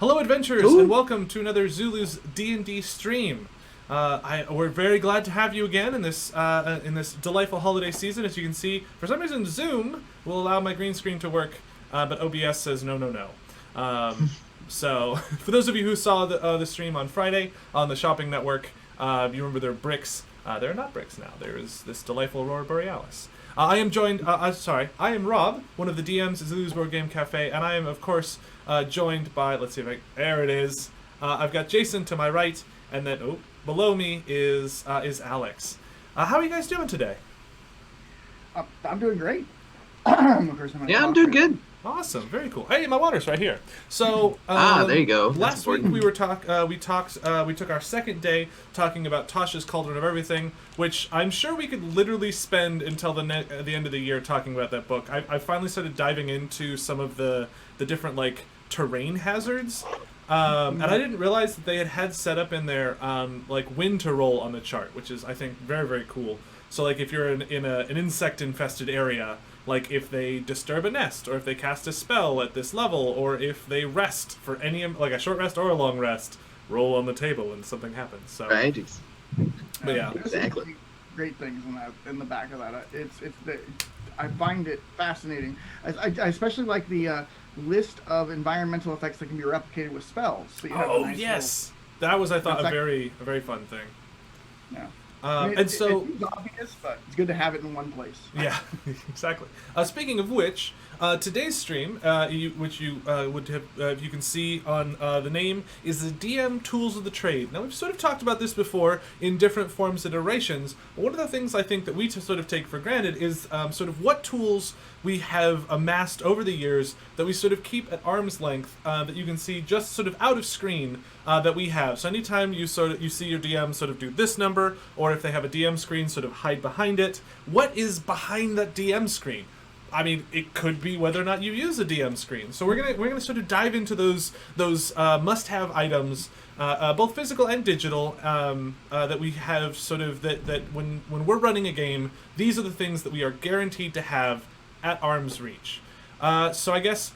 Hello, adventurers, and welcome to another Zulu's D&D stream. We're very glad to have you again in this delightful holiday season. As you can see, for some reason Zoom will allow my green screen to work, but OBS says no, no, no. So, for those of you who saw the stream on Friday on the Shopping Network, you remember their bricks. They're not bricks now. There is this delightful Aurora Borealis. I am Rob, one of the DMs at Zulu's Board Game Cafe, and I am, of course, joined by, there it is. I've got Jason to my right, and then, below me is Alex. How are you guys doing today? I'm doing great. I'm doing good. Awesome, very cool. Hey, my water's right here. So, there you go. Last week we took our second day talking about Tasha's Cauldron of Everything, which I'm sure we could literally spend until the end of the year talking about that book. I finally started diving into some of the different terrain hazards, and I didn't realize that they had set up in there when to roll on the chart, which is I think very, very cool. So if you're in an insect infested area, if they disturb a nest, or if they cast a spell at this level, or if they rest for any, a short rest or a long rest, roll on the table when something happens. So, right. But yeah, exactly. Great things in the back of that. I find it fascinating. I especially like the list of environmental effects that can be replicated with spells. So you have yes, that was, I thought, a very fun thing. Yeah. It's obvious, but it's good to have it in one place. Yeah, exactly. Speaking of which, today's stream, which you would have, you can see on the name, is the DM Tools of the Trade. Now, we've sort of talked about this before in different forms and iterations, but one of the things I think that we sort of take for granted is sort of what tools we have amassed over the years that we sort of keep at arm's length, that you can see just sort of out of screen, that we have. So anytime you see your DM sort of do this number, or if they have a DM screen, sort of hide behind it. What is behind that DM screen? I mean, it could be whether or not you use a DM screen. So we're gonna sort of dive into those must-have items, both physical and digital, that we have sort of that when we're running a game, these are the things that we are guaranteed to have at arm's reach. So I guess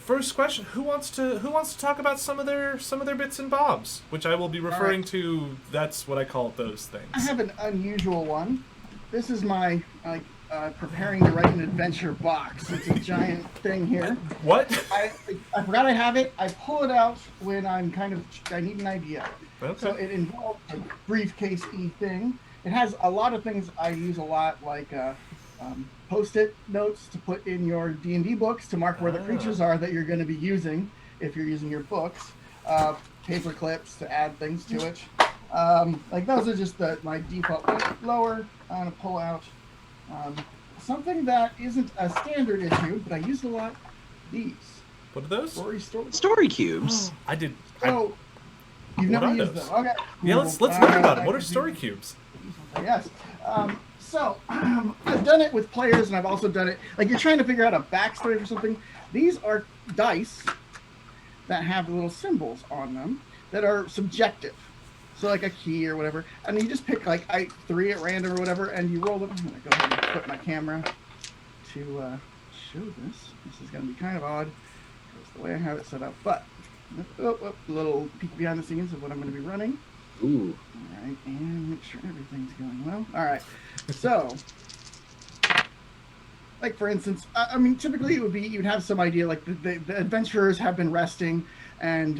first question: who wants to talk about some of their bits and bobs, which I will be referring to. That's what I call those things. I have an unusual one. This is my preparing to write an adventure box. It's a giant thing here. What? I forgot I have it. I pull it out when I need an idea. Okay. So it involves a briefcase-y thing. It has a lot of things I use a lot, like post-it notes to put in your D&D books to mark where the creatures are that you're going to be using if you're using your books. Paper clips to add things to it. Those are just my default. Lower, I'm going to pull out something that isn't a standard issue, but I use a lot. These. What are those? Story cubes. I did. So, you've never used them. Okay. Cool. Yeah, let's learn about them. What are story cubes? Yes. So, I've done it with players, and I've also done it, you're trying to figure out a backstory for something. These are dice that have little symbols on them that are subjective. So, a key or whatever. And you just pick, 3 at random or whatever, and you roll them. I'm going to go ahead and put my camera to show this. This is going to be kind of odd, because the way I have it set up. But, a little peek behind the scenes of what I'm going to be running. Ooh. All right, and make sure everything's going well. All right, so, for instance, typically it would be, you'd have some idea, the adventurers have been resting, and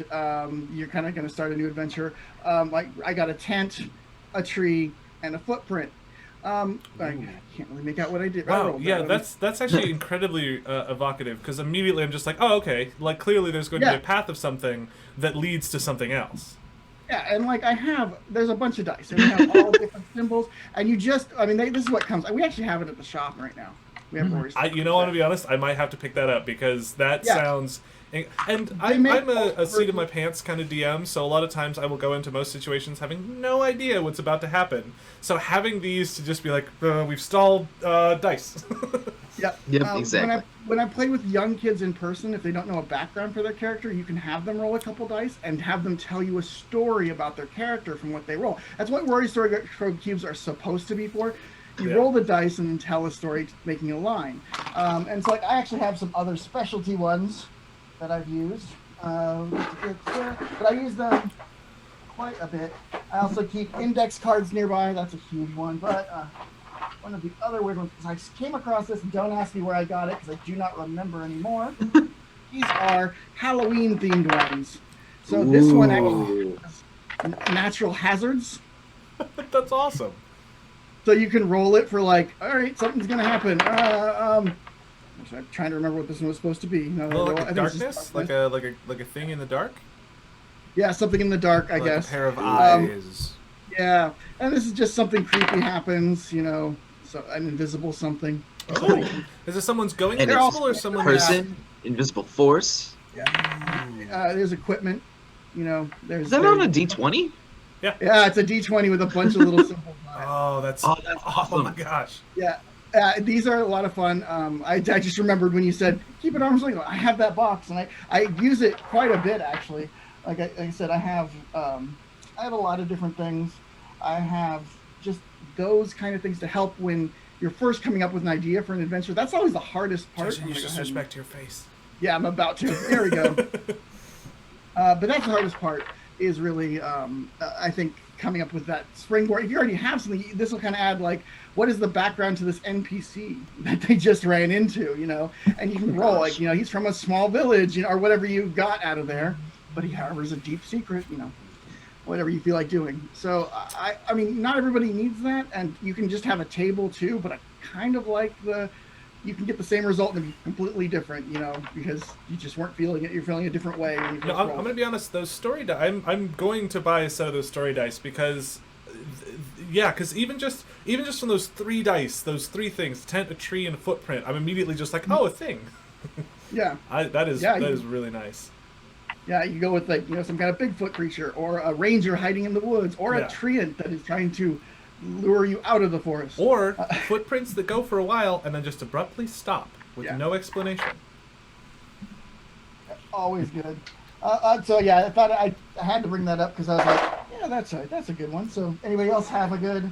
you're kind of going to start a new adventure. I got a tent, a tree, and a footprint. I can't really make out what I did. Wow, yeah, that's actually incredibly evocative, because immediately I'm just oh, okay, clearly there's going to be a path of something that leads to something else. Yeah, and there's a bunch of dice, and we have all different symbols, and this is what comes. We actually have it at the shop right now. We have to be honest, I might have to pick that up, because that sounds... And I'm a seat of my pants kind of DM, so a lot of times I will go into most situations having no idea what's about to happen. So having these to just be we've stalled dice. Yep, exactly. When I play with young kids in person, if they don't know a background for their character, you can have them roll a couple dice and have them tell you a story about their character from what they roll. That's what Rory Story Cubes are supposed to be for. You roll the dice and then tell a story making a line. And so I actually have some other specialty ones that I've used. But I use them quite a bit. I also keep index cards nearby. That's a huge one. But one of the other weird ones, I came across this, and don't ask me where I got it because I do not remember anymore. These are Halloween themed ones. So this one actually has natural hazards. That's awesome. So you can roll it for like, all right, something's gonna happen. I'm trying to remember what this one was supposed to be. No, Like darkness, like a thing in the dark. Yeah, something in the dark, I guess. A pair of eyes. Yeah, and this is just something creepy happens, so an invisible something. Oh, is it someone's going And invisible or someone? Person, invisible force. Yeah. There's equipment. There's. Is that on a D20? Yeah. Yeah, it's a D20 with a bunch of little symbols on it. Oh, that's awesome. Oh my gosh. Yeah. These are a lot of fun. I just remembered when you said keep it arm's length. I have that box, and I use it quite a bit actually. Like I said, I have a lot of different things. I have just those kind of things to help when you're first coming up with an idea for an adventure. That's always the hardest part. You should switch back to your face. Yeah, I'm about to. There we go. But that's the hardest part. Is really, I think, coming up with that springboard. If you already have something, this will kind of add like, what is the background to this NPC that they just ran into, And you can roll like, he's from a small village, or whatever you got out of there, but he harbors a deep secret, whatever you feel like doing. So I mean, not everybody needs that, and you can just have a table too. But I kind of like you can get the same result and be completely different, because you just weren't feeling it. You're feeling a different way. When you I'm going to be honest. Those story dice, I'm going to buy a set of those story dice because, because even just from those 3 dice, those 3 things, tent, a tree, and a footprint, I'm immediately just like, oh, a thing. Yeah. That is really nice. Yeah, you go with like some kind of Bigfoot creature, or a ranger hiding in the woods, or a treant that is trying to lure you out of the forest, or footprints that go for a while and then just abruptly stop with no explanation. Always good. So yeah, I thought I had to bring that up because I was like, yeah, that's a good one. So anybody else have a good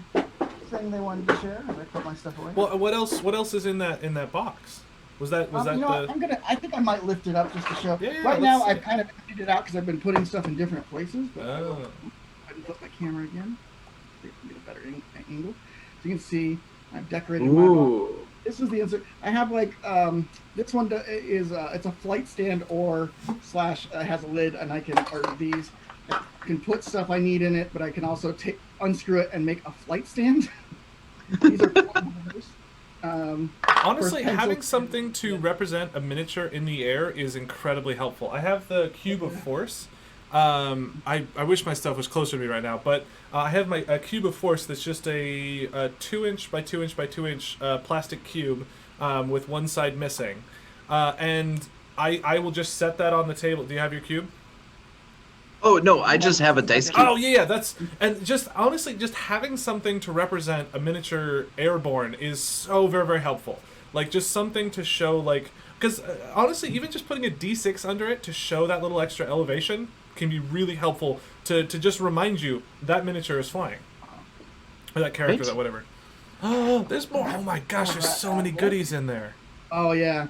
thing they wanted to share? I put my stuff away. Well, what else is in that box? Was that I think I might lift it up just to show. Yeah, right now I've kind of emptied it out because I've been putting stuff in different places. But I didn't put my camera again. Get a better angle. So you can see I've decorated my box. This is the insert. I have like this one is it's a flight stand or slash has a lid, and I can put stuff I need in it, but I can also unscrew it and make a flight stand. These are honestly, having something to represent a miniature in the air is incredibly helpful. I have the Cube of Force. I wish my stuff was closer to me right now, but I have a Cube of Force that's just a 2-inch by 2-inch by 2-inch plastic cube with one side missing. And I will just set that on the table. Do you have your cube? Oh, no, I just have a dice cube. Oh, yeah, and just, honestly, just having something to represent a miniature airborne is so very, very helpful. Like, just something to show, like, because, honestly, even just putting a D6 under it to show that little extra elevation can be really helpful to just remind you that miniature is flying. Or that character, that whatever. Oh, there's more. Oh, my gosh, there's so many goodies in there. Oh, yeah.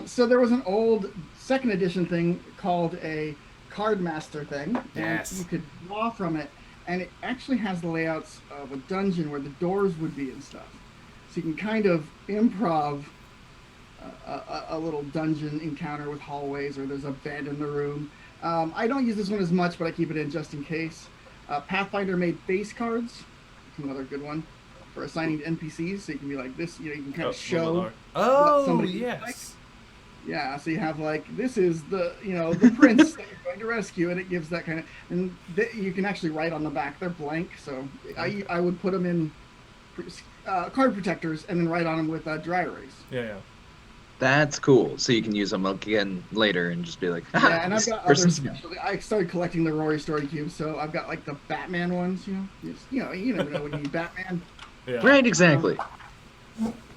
So there was an old 2nd edition thing called a Card Master thing, and you could draw from it, and it actually has the layouts of a dungeon where the doors would be and stuff. So you can kind of improv a little dungeon encounter with hallways, or there's a bed in the room. I don't use this one as much, but I keep it in just in case. Pathfinder made face cards, another good one for assigning to NPCs. So you can be like this, you can kind of show what somebody yes. like. Yeah, so you have like, this is the the prince that you're going to rescue, and it gives that kind of, and you can actually write on the back. They're blank, so I would put them in card protectors and then write on them with dry erase. Yeah. That's cool. So you can use them again later and just be like, yeah. And I've got others. I started collecting the Rory Story cubes, so I've got like the Batman ones. You never know when you need Batman. Yeah. Right, exactly.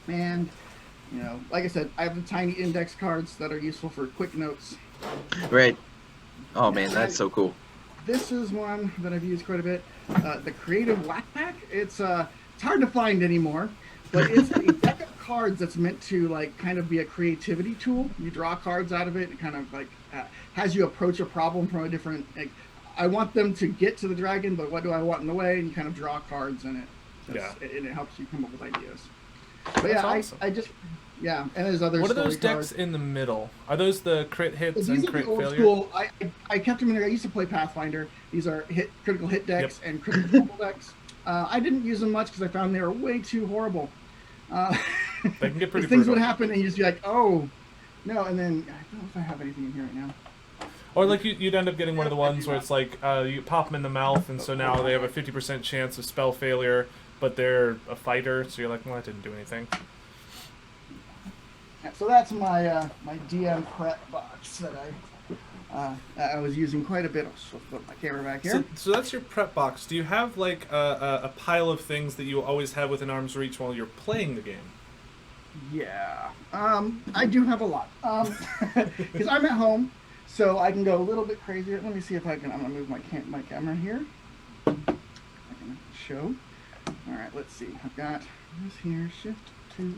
And like I said, I have the tiny index cards that are useful for quick notes. Right. Oh man, that's so cool. This is one that I've used quite a bit. The Creative Whack Pack. It's hard to find anymore, but it's a deck of cards that's meant to like kind of be a creativity tool. You draw cards out of it. It kind of like has you approach a problem from a different. Like, I want them to get to the dragon, but what do I want in the way? And you kind of draw cards in it. And it helps you come up with ideas. But That's yeah, awesome. I just and there's other. What are those story cards. decks in the middle? Are those the crit hits These and are crit the old failure? school. I kept them in there. I used to play Pathfinder. These are critical hit decks and critical fumble decks. I didn't use them much because I found they were way too horrible. They can get pretty things brutal. would happen and you'd just be like, oh, no. And then, I don't know if I have anything in here right now. Or like you'd end up getting one of the ones where it's like you pop them in the mouth, and so now they have a 50% chance of spell failure, but they're a fighter, so you're like, well, that didn't do anything. So that's my my DM prep box that I was using quite a bit. I'll just put my camera back here. So that's your prep box. Do you have like a pile of things that you always have within arm's reach while you're playing the game? Yeah. I do have a lot. Because I'm at home, so I can go a little bit crazier. Let me see if I can. I'm gonna move my camera here. I can show. All right. Let's see. I've got this here. Shift 2.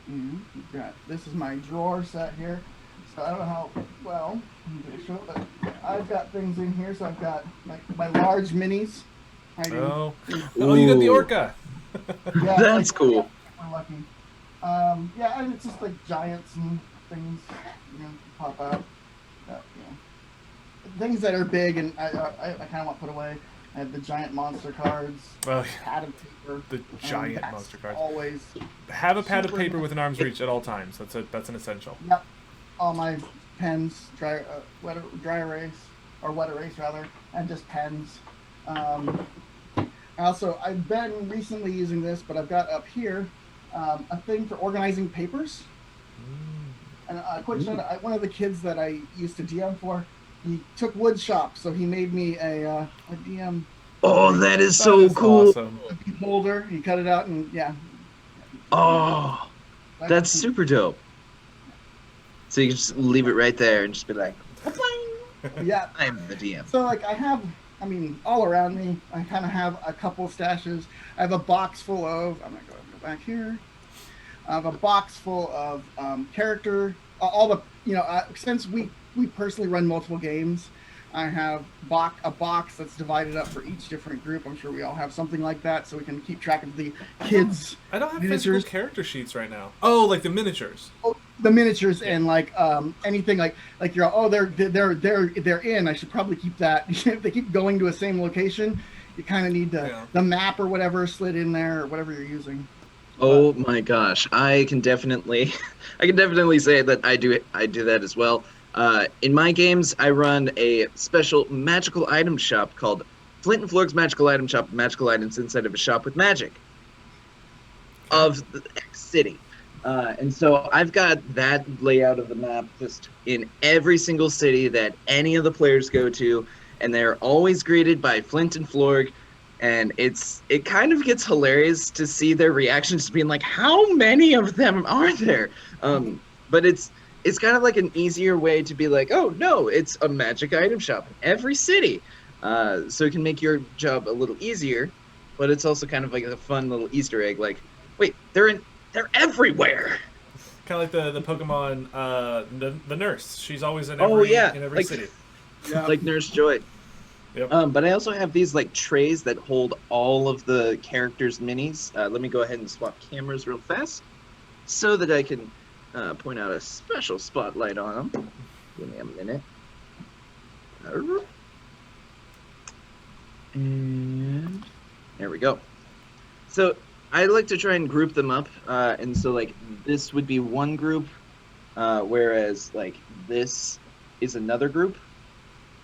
And we've got, this is my drawer set here. So I don't know how well I'm gonna show it, but I've got things in here. So I've got my large minis. Oh, you got the orca. Yeah, That's cool. We're lucky. Yeah, and it's just like giants and things, pop out. Things that are big and I kind of want to put away. I have the giant monster cards. Oh, pad of paper. the giant monster cards. Always. Have a pad of paper within arm's reach at all times. That's an essential. Yep. All my pens, dry erase, or wet erase rather, and just pens. Also, I've been recently using this, but I've got up here a thing for organizing papers. And a quick shout out, one of the kids that I used to DM for, he took wood shop, so he made me a DM. Oh, that is so cool. Awesome. Holder. He cut it out and Oh, that's super dope. So you can just leave it right there and just be like, yeah. I'm the DM. So like all around me, I kind of have a couple stashes. I have a box full of. I'm gonna go back here. I have a box full of character. All the since we personally run multiple games, I have a box that's divided up for each different group. I'm sure we all have something like that, so we can keep track of the kids. I don't have miniatures. physical character sheets right now. Oh, like the miniatures. Oh, the miniatures and like anything like you're they're in. I should probably keep that. If they keep going to a same location, you kind of need the map or whatever slid in there or whatever you're using. Oh my gosh, I can definitely say that I do that as well. In my games, I run a special magical item shop called Flint and Flork's Magical Item Shop. Magical items inside of a shop with magic of the X city, and so I've got that layout of the map just in every single city that any of the players go to, and they're always greeted by Flint and Flork. And it kind of gets hilarious to see their reactions to being like, how many of them are there? But it's kind of like an easier way to be like, oh no, it's a magic item shop in every city. So it can make your job a little easier, but it's also kind of like a fun little Easter egg. Like, wait, they're everywhere. Kind of like the Pokemon, the nurse. She's always in every city. Yeah. Like Nurse Joy. Yep. But I also have these like trays that hold all of the characters' minis. Let me go ahead and swap cameras real fast so that I can point out a special spotlight on them. Give me a minute. And there we go. So I like to try and group them up. And so like this would be one group, whereas like this is another group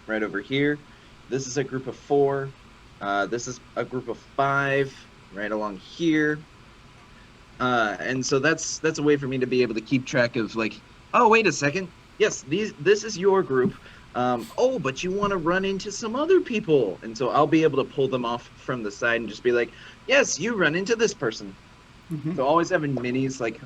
right over here. This is a group of 4. This is a group of 5 right along here. And so that's a way for me to be able to keep track of like, oh, wait a second. Yes, this is your group. Oh, but you want to run into some other people. And so I'll be able to pull them off from the side and just be like, yes, you run into this person. Mm-hmm. So always having minis like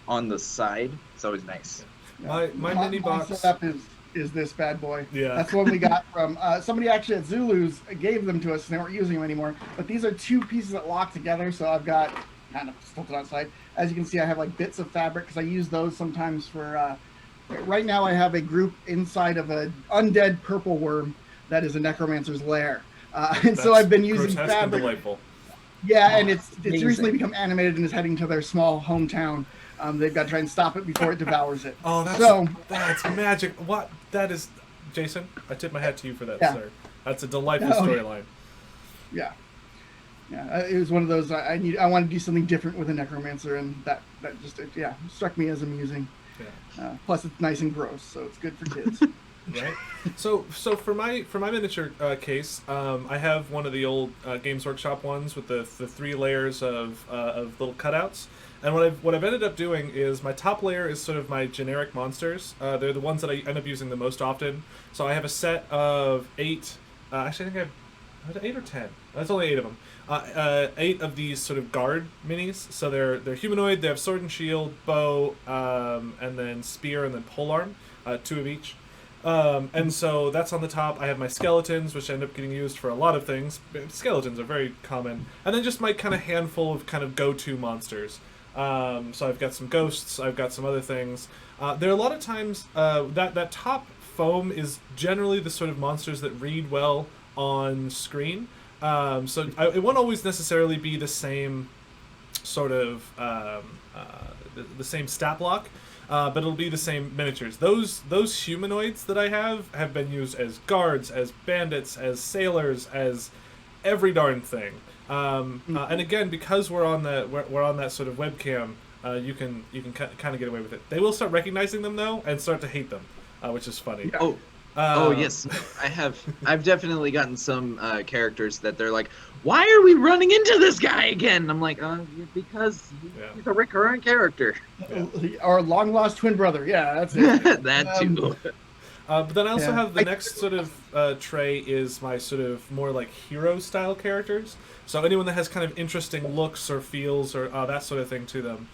on the side. It's always nice. My mini box. My setup is this bad boy. Yeah. That's what we got from somebody actually at Zulu's gave them to us and they weren't using them anymore. But these are 2 pieces that lock together. So I've got kind of tilted outside. As you can see, I have like bits of fabric because I use those sometimes for. Right now, I have a group inside of an undead purple worm that is a necromancer's lair, and so I've been using grotesque and fabric. delightful. Yeah, and it's amazing. recently become animated and is heading to their small hometown. They've got to try and stop it before it devours it. Oh, that's magic. What? That is, Jason, I tip my hat to you for that, sir. That's a delightful storyline. Yeah. Yeah, it was one of those, I want to do something different with a necromancer, and that just, struck me as amusing. Yeah. Plus, it's nice and gross, so it's good for kids. Right. So for my miniature case, I have one of the old Games Workshop ones with the 3 layers of little cutouts. And what I've ended up doing is my top layer is sort of my generic monsters. They're the ones that I end up using the most often. So I have a set of 8. Actually, I think I have 8 or 10. That's only 8 of them. 8 of these sort of guard minis. So they're humanoid. They have sword and shield, bow, and then spear, and then polearm. 2 of each. And so that's on the top. I have my skeletons, which end up getting used for a lot of things. Skeletons are very common. And then just my kind of handful of kind of go-to monsters. So I've got some ghosts. I've got some other things. There are a lot of times that top foam is generally the sort of monsters that read well on screen. It won't always necessarily be the same sort of the same stat block. But it'll be the same miniatures. Those humanoids that I have been used as guards, as bandits, as sailors, as every darn thing. And again, because we're on that sort of webcam, you can kind of get away with it. They will start recognizing them though, and start to hate them, which is funny. Oh yes, I've definitely gotten some characters that they're like, why are we running into this guy again? And I'm like, because he's a recurrent character. Yeah. Our long lost twin brother. Yeah, that's it. That too. But then I also have the next sort of tray is my sort of more like hero style characters. So anyone that has kind of interesting looks or feels or that sort of thing to them,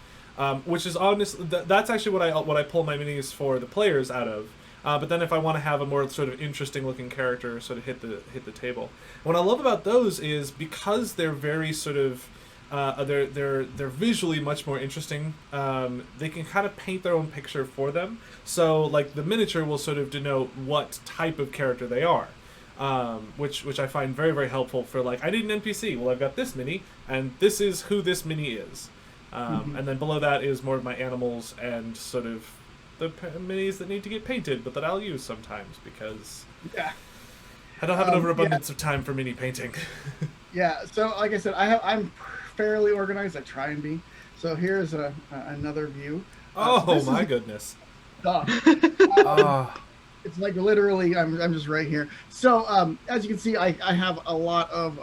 which is honestly that's actually what I pull my minis for the players out of. But then if I want to have a more sort of interesting looking character sort of hit the table. What I love about those is because they're very sort of they're visually much more interesting. They can kind of paint their own picture for them. So like the miniature will sort of denote what type of character they are. Which I find very, very helpful for like, I need an NPC. Well, I've got this mini, and this is who this mini is. And then below that is more of my animals and sort of the minis that need to get painted, but that I'll use sometimes because I don't have an overabundance of time for mini painting. Yeah, so like I said, I'm fairly organized. I try and be. So here's another view. Oh my goodness! It's like literally, I'm just right here. So as you can see, I have a lot of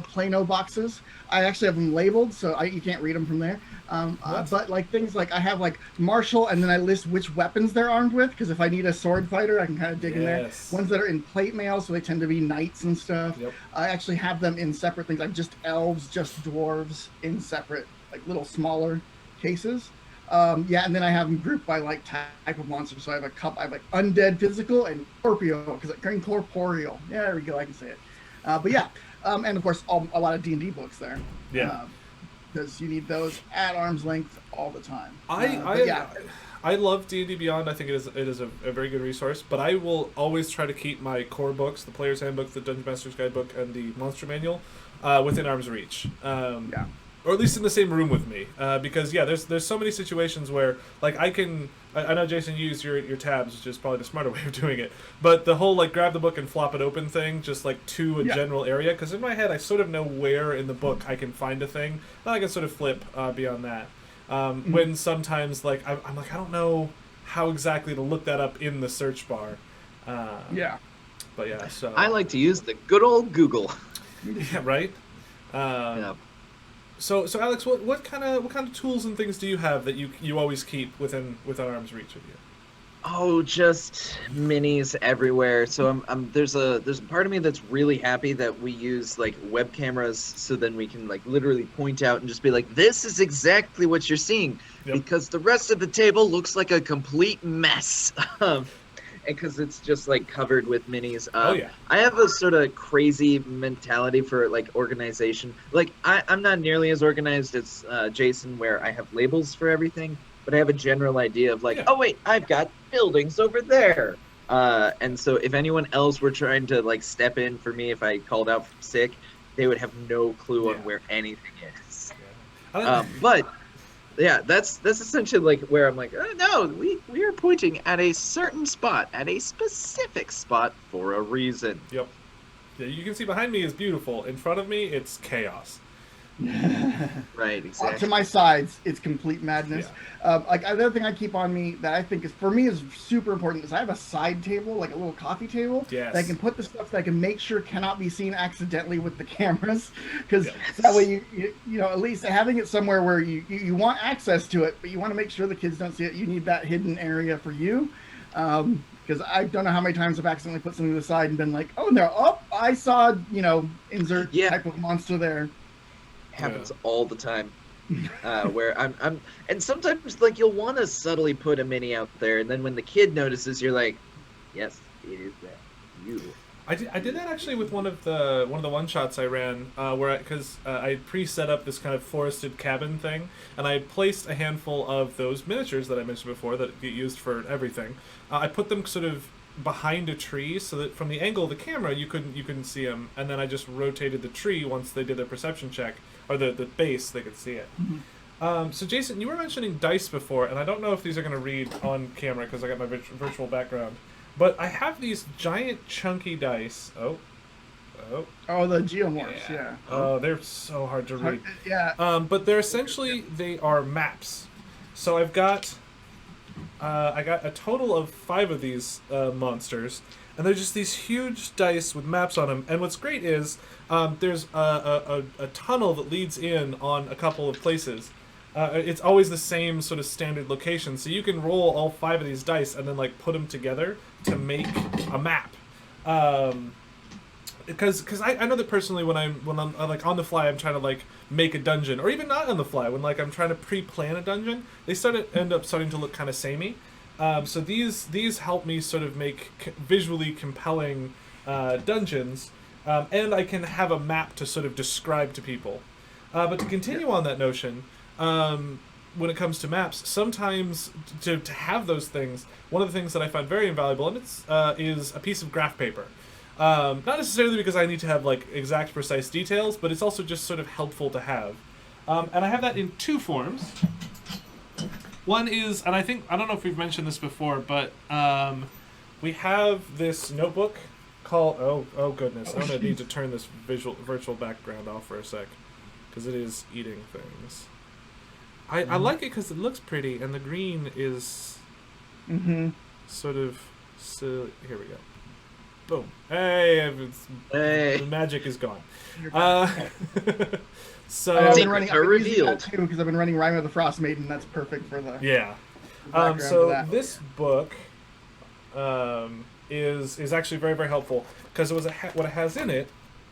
Plano boxes. I actually have them labeled, so you can't read them from there. But like things like I have like martial, and then I list which weapons they're armed with, because if I need a sword fighter, I can kind of dig in there. Ones that are in plate mail, so they tend to be knights and stuff. Yep. I actually have them in separate things. I'm just elves, just dwarves in separate, like little smaller cases. And then I have them grouped by like type of monster. So I have like undead physical and corporeal, because incorporeal. Yeah, there we go. I can say it. And of course a lot of D&D books there. Yeah. Because you need those at arm's length all the time. I love D&D Beyond. I think it is a very good resource. But I will always try to keep my core books, the Player's Handbook, the Dungeon Master's Guidebook, and the Monster Manual, within arm's reach. Or at least in the same room with me, because there's so many situations where like I know Jason you use your tabs, which is probably the smarter way of doing it, but the whole like grab the book and flop it open thing, just like to a general area, because in my head I sort of know where in the book I can find a thing, and I can sort of flip beyond that. When sometimes like I'm like I don't know how exactly to look that up in the search bar. But yeah, so I like to use the good old Google. Yeah, right. So Alex, what kind of tools and things do you have that you always keep within arm's reach of you? Oh, just minis everywhere. So there's a part of me that's really happy that we use like web cameras, so then we can like literally point out and just be like, this is exactly what you're seeing, because the rest of the table looks like a complete mess. because it's just like covered with minis. Oh yeah. I have a sort of crazy mentality for like organization. Like I'm not nearly as organized as Jason, where I have labels for everything, but I have a general idea of like, Yeah. oh wait, I've got buildings over there. And so if anyone else were trying to like step in for me if I called out sick, they would have no clue on Yeah. where anything is. Yeah. But yeah, that's essentially like where I'm like, oh, no, we are pointing at a certain spot, at a specific spot for a reason. Yep. Yeah, you can see behind me is beautiful. In front of me, it's chaos. Right, exactly. To my sides, it's complete madness. Like another thing I keep on me that I think is for me is super important is I have a side table, like a little coffee table, Yes. that I can put the stuff that I can make sure cannot be seen accidentally with the cameras, because Yes. that way you know, at least having it somewhere where you want access to it, but you want to make sure the kids don't see it. You need that hidden area for you. Because I don't know how many times I've accidentally put something to the side and been like, oh no, I saw, you know, insert type of monster there. Happens all the time. Where I'm and sometimes like you'll want to subtly put a mini out there, and then when the kid notices, you're like, yes, it is that you. I did that actually with one of the one shots I ran, where because I pre-set up this kind of forested cabin thing, and I placed a handful of those miniatures that I mentioned before that get used for everything. I put them sort of behind a tree so that from the angle of the camera you couldn't see them, and then I just rotated the tree once they did their perception check, or the base, they could see it. Mm-hmm. So Jason, you were mentioning dice before, and I don't know if these are going to read on camera because I got my virtual background, but I have these giant chunky dice. Oh, the Geomorphs, yeah. Oh, they're so hard to read. Yeah. But they're essentially, they are maps. So I got a total of 5 of these monsters, and they're just these huge dice with maps on them. And what's great is there's a tunnel that leads in on a couple of places. It's always the same sort of standard location, so you can roll all 5 of these dice and then like put them together to make a map. Because I know that personally when I'm like on the fly, I'm trying to like make a dungeon, or even not on the fly, when like I'm trying to pre-plan a dungeon, they end up starting to look kind of samey. So these help me sort of make visually compelling dungeons, and I can have a map to sort of describe to people. But to continue on that notion, when it comes to maps, sometimes to have those things, one of the things that I find very invaluable, and is a piece of graph paper. Not necessarily because I need to have like exact precise details, but it's also just sort of helpful to have. And I have that in 2 forms. One is, and I don't know if we've mentioned this before, but we have this notebook called, oh goodness, I'm going to need to turn this virtual background off for a sec, because it is eating things. I like it because it looks pretty, and the green is sort of, so here we go. Boom. Hey, the magic is gone. So I've been running revealed too, because I've been running Rime of the Frost Maiden. That's perfect for the background for so that. this book is actually very, very helpful, because what it has in it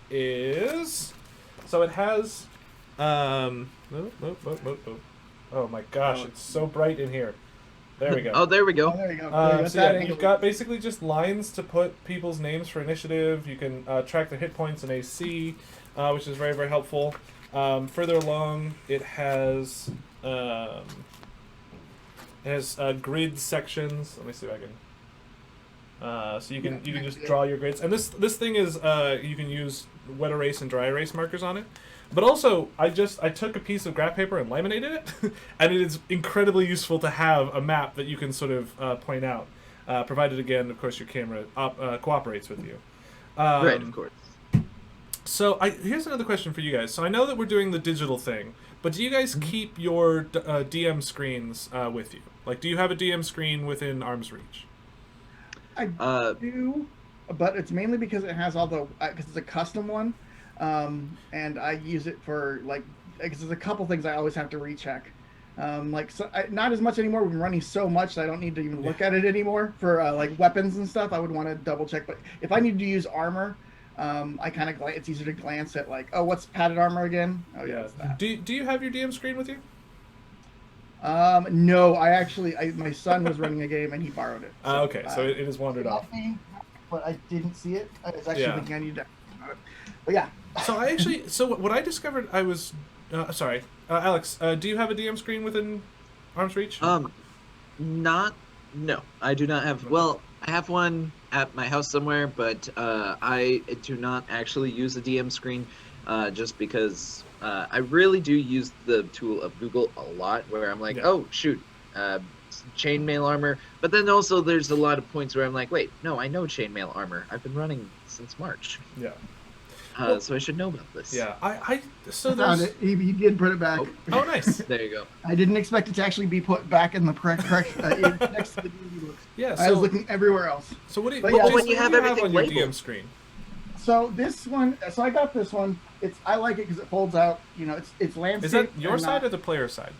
is, so it has oh my gosh, it's so bright in here. There we go. Oh, there we go. Oh, there you go. So yeah, you've got basically just lines to put people's names for initiative. You can track their hit points and AC, which is very, very helpful. Further along, it has grid sections. Let me see if I can. So you can just draw your grids, and this thing is you can use wet erase and dry erase markers on it. But also, I took a piece of graph paper and laminated it, and it is incredibly useful to have a map that you can sort of point out, provided, again, of course, your camera cooperates with you. Right, of course. So here's another question for you guys. So I know that we're doing the digital thing, but do you guys keep your DM screens with you? Like, do you have a DM screen within arm's reach? I do, but it's mainly because it has all the, because it's a custom one. And I use it for because there's a couple things I always have to recheck. Not as much anymore. We've been running so much that I don't need to even look at it anymore for like weapons and stuff. I would want to double check. But if I need to use armor, I kind of it's easier to glance at like, oh, what's padded armor again? Oh yeah, it's that. Do you have your DM screen with you? No, my son was running a game and he borrowed it. So, Okay, so it has wandered off. But I didn't see it. I was actually Yeah. thinking I need to. But yeah. So what I discovered, I was sorry, Alex. Do you have a DM screen within arm's reach? No, I do not have. Well, I have one at my house somewhere, but I do not actually use the DM screen, just because I really do use the tool of Google a lot, where I'm like, Yeah. oh shoot, chainmail armor. But then also there's a lot of points where I'm like, wait, no, I know chainmail armor. I've been running since March. Yeah. So I should know about this. Yeah. So I found there's. it. He did put it back. Oh, nice. There you go. I didn't expect it to actually be put back in the correct next to the DVD books. Yeah. I was looking everywhere else. So what do you? But What yeah, do when you have everything on your labeled. DM screen? So this one, I got this one. I like it because it folds out. You know, it's landscape. Is that your and side not- or the player side?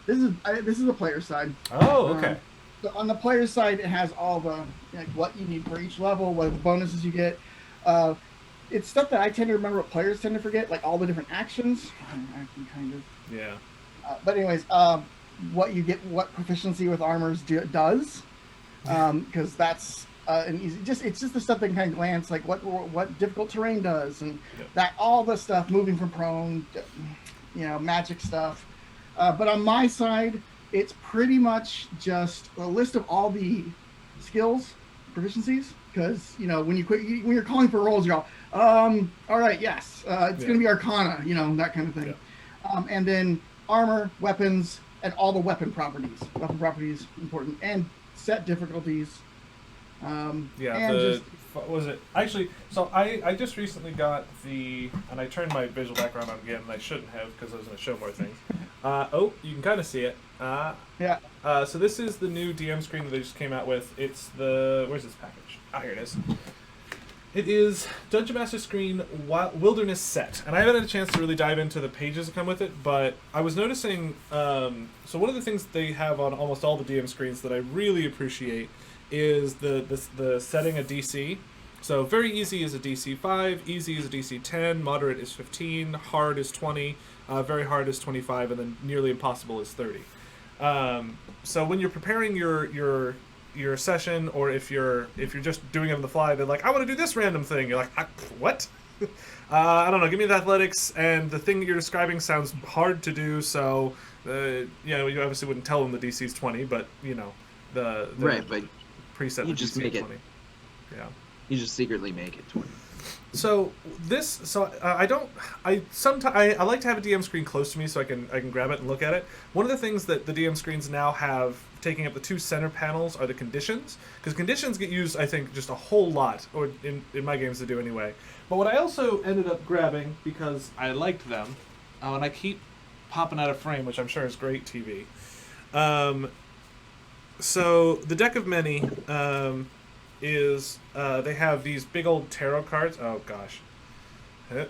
This is the player side. Oh, okay. So on the player side, it has all the what you need for each level, what the bonuses you get. It's stuff that I tend to remember what players tend to forget, like all the different actions. I can kind of. Yeah. But anyways, what you get, what proficiency with armors does, because that's an easy. It's just the stuff that can kind of glance, like what difficult terrain does, and that all the stuff moving from prone, magic stuff. But on my side, it's pretty much just a list of all the skills, proficiencies. Because when you're calling for rolls, you go, all right, yes, it's going to be Arcana, that kind of thing. Yeah. And then armor, weapons, and all the weapon properties. Weapon properties important, and set difficulties. What was it? Actually, so I just recently got and I turned my visual background on again, and I shouldn't have because I was going to show more things. You can kind of see it. Yeah. So this is the new DM screen that they just came out with. It's where's this package? Here it is. It is Dungeon Master Screen Wilderness Set, and I haven't had a chance to really dive into the pages that come with it, but I was noticing, so one of the things that they have on almost all the DM screens that I really appreciate is the setting a DC. So very easy is a DC 5, easy is a DC 10, moderate is 15, hard is 20, very hard is 25, and then nearly impossible is 30. So when you're preparing your session, or if you're just doing it on the fly, they're like, I want to do this random thing. You're like, what? I don't know. Give me the athletics, and the thing that you're describing sounds hard to do. So, you obviously wouldn't tell them the DC's 20, but the Right, but preset you the just DC make 20. it. Yeah. You just secretly make it 20. So I like to have a DM screen close to me so I can grab it and look at it. One of the things that the DM screens now have taking up the two center panels are the conditions, because conditions get used, I think, just a whole lot, or in my games they do anyway. But what I also ended up grabbing, because I liked them, and I keep popping out of frame, which I'm sure is great TV. So the Deck of Many is they have these big old tarot cards. Oh gosh,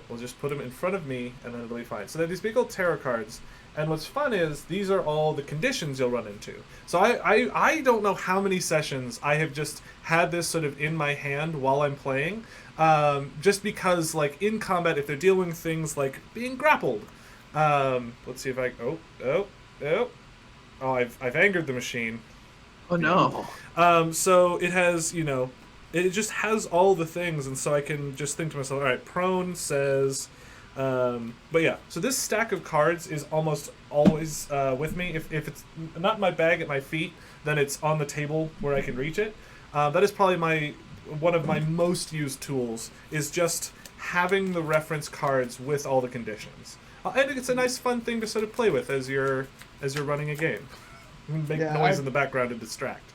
we'll just put them in front of me and then it'll be fine. So they have these big old tarot cards, and what's fun is these are all the conditions you'll run into. So I don't know how many sessions I have just had this sort of in my hand while I'm playing, just because like in combat, if they're dealing with things like being grappled, let's see if I I've angered the machine. Oh no. So it has, it just has all the things, and so I can just think to myself, all right, prone says, but yeah, so this stack of cards is almost always with me. If it's not in my bag at my feet, then it's on the table where I can reach it. That is probably one of my most used tools, is just having the reference cards with all the conditions. And it's a nice fun thing to sort of play with as you're running a game. Make noise in the background to distract.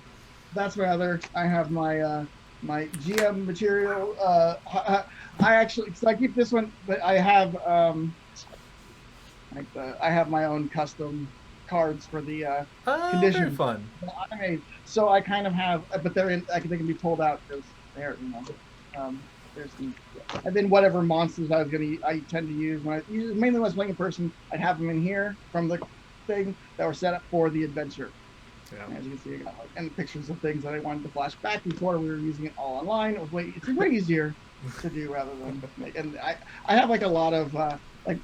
That's my other. I have my my GM material. I actually, so I keep this one, but I have I have my own custom cards for the condition. Very fun. that I made. So I kind of have, but they can be pulled out because they're there's some, and then whatever monsters I tend to use mainly when I was playing in person, I'd have them in here from the thing that were set up for the adventure. Yeah. As you can see, I got and pictures of things that I wanted to flash back before we were using it all online. It's way easier to do rather than and I have like a lot of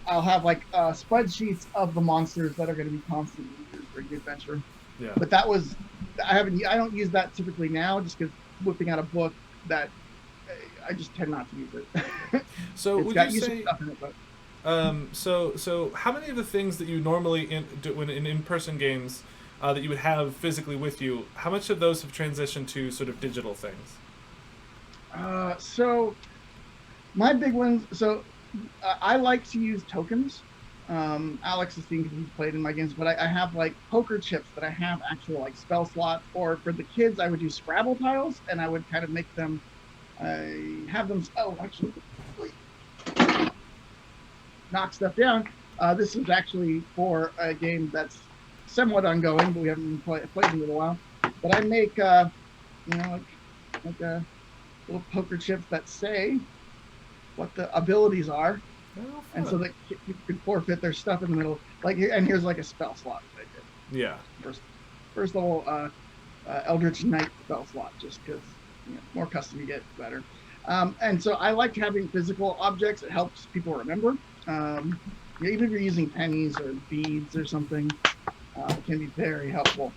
I'll have like spreadsheets of the monsters that are going to be constantly used for the adventure. Yeah. But that was, I don't use that typically now, just because whipping out a book that I just tend not to use it. So it's would got you useful say? stuff in it, but So how many of the things that you normally do when in in-person games that you would have physically with you, how much of those have transitioned to sort of digital things? So my big ones. So I like to use tokens. Alex has seen because he's played in my games, but I have like poker chips that I have actual like spell slots. Or for the kids, I would use Scrabble tiles, and I would kind of make them. I have them. Oh, actually, knock stuff down. This is actually for a game that's somewhat ongoing, but we haven't played in a little while. But I make, like a little poker chips that say what the abilities are, Oh, and so that you could forfeit their stuff in the middle. Like, and here's like a spell slot that I did. Yeah. First level Eldritch Knight spell slot, just because more custom you get, better. And so I like having physical objects. It helps people remember. Even if you're using pennies or beads or something, it can be very helpful.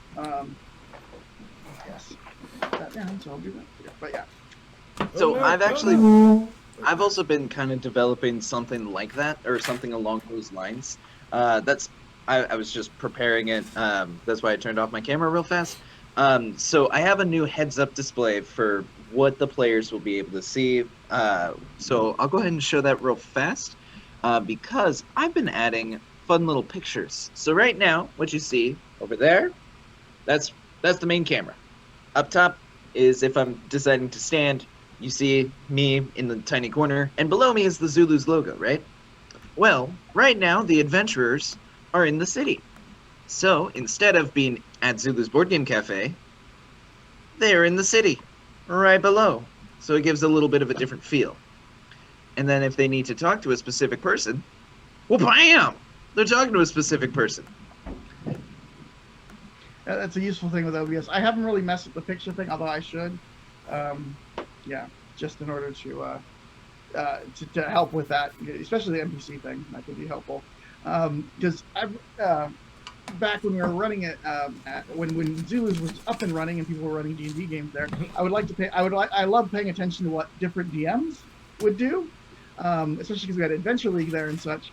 Yes, that down, so I'll do that. But yeah. So no, I've also been kind of developing something like that, or something along those lines. I was just preparing it. That's why I turned off my camera real fast. So I have a new heads-up display for what the players will be able to see. So I'll go ahead and show that real fast, because I've been adding fun little pictures. So right now, what you see over there, that's the main camera. Up top is if I'm deciding to stand, you see me in the tiny corner, and below me is the Zulu's logo, right? Well, right now the adventurers are in the city. So instead of being at Zulu's Board Game Cafe, they're in the city, right below. So it gives a little bit of a different feel. And then if they need to talk to a specific person, well, bam! They're talking to a specific person. That's a useful thing with OBS. I haven't really messed with the picture thing, although I should. Just in order to help with that, especially the NPC thing, that could be helpful. Because back when we were running it, when Zulus was up and running and people were running D&D games there, I love paying attention to what different DMs would do, especially because we had Adventure League there and such.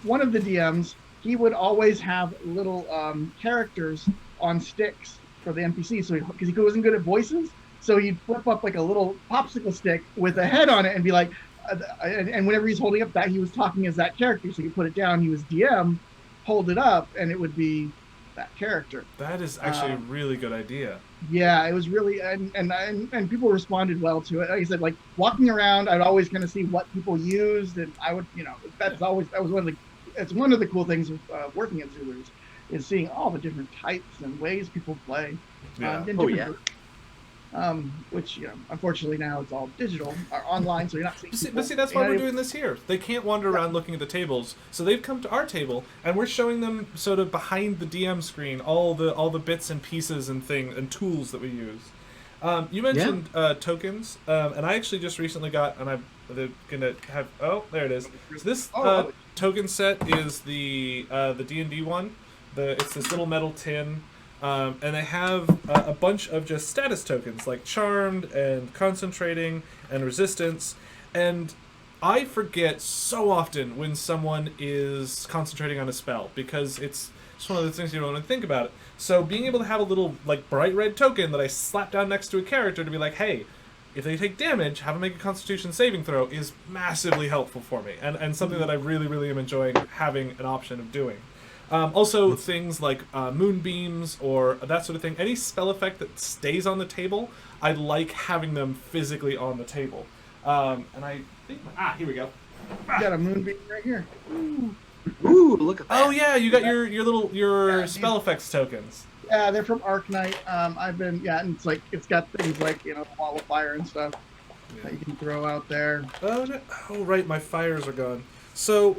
One of the DMs, he would always have little characters on sticks for the NPC, so because he wasn't good at voices, so he'd flip up like a little popsicle stick with a head on it and be like, and whenever he's holding up that, he was talking as that character, so you put it down, he was DM, hold it up, and it would be that character. That is actually a really good idea. Yeah, it was really, and people responded well to it. Like I said, like walking around, I'd always kind of see what people used, and I would, that was one of the cool things of working at Zulu's, is seeing all the different types and ways people play. Yeah. Which unfortunately now it's all digital or online, so you're not seeing. But see, that's why we're doing this here. They can't wander around looking at the tables, so they've come to our table, and we're showing them sort of behind the DM screen all the bits and pieces and tools that we use. You mentioned tokens, and I actually just recently got, and I'm gonna have. Oh, there it is. So this token set is the D&D one. It's this little metal tin. And they have a bunch of just status tokens like Charmed and Concentrating and Resistance. And I forget so often when someone is concentrating on a spell because it's just one of those things you don't want to think about it. So being able to have a little like bright red token that I slap down next to a character to be like, hey, if they take damage, have them make a Constitution saving throw is massively helpful for me. And something that I really, really am enjoying having an option of doing. Also, things like moonbeams or that sort of thing. Any spell effect that stays on the table, I like having them physically on the table. And I think... here we go. You got a moonbeam right here. Ooh, look at that. Oh, yeah, you got your spell effects tokens. Yeah, they're from Arknight. And it's got things like, Wall of Fire and stuff that you can throw out there. Oh, right, my fires are gone. So,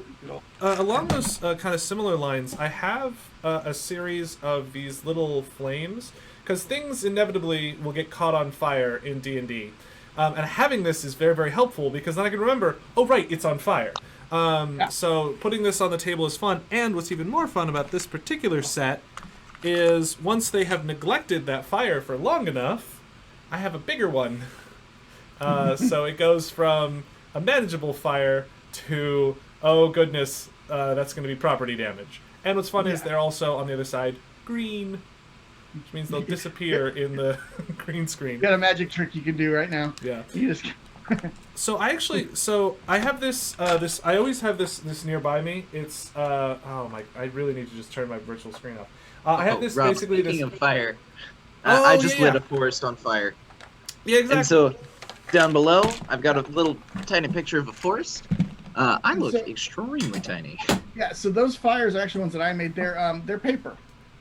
along those kind of similar lines, I have a series of these little flames, because things inevitably will get caught on fire in D&D. And having this is very, very helpful, because then I can remember, oh right, it's on fire. So putting this on the table is fun, and what's even more fun about this particular set is once they have neglected that fire for long enough, I have a bigger one. So it goes from a manageable fire to, oh goodness, that's going to be property damage. And what's fun is they're also, on the other side, green, which means they'll disappear in the green screen. You got a magic trick you can do right now. Yeah. You just... So I have this, I always have this nearby me. It's, oh my, I really need to just turn my virtual screen off. I have this Rob, basically speaking this... of fire, Oh, I just yeah. lit a forest on fire. Yeah, exactly. And so, down below, I've got a little tiny picture of a forest. I look So- extremely tiny. Yeah, so those fires are actually ones that I made. They're paper.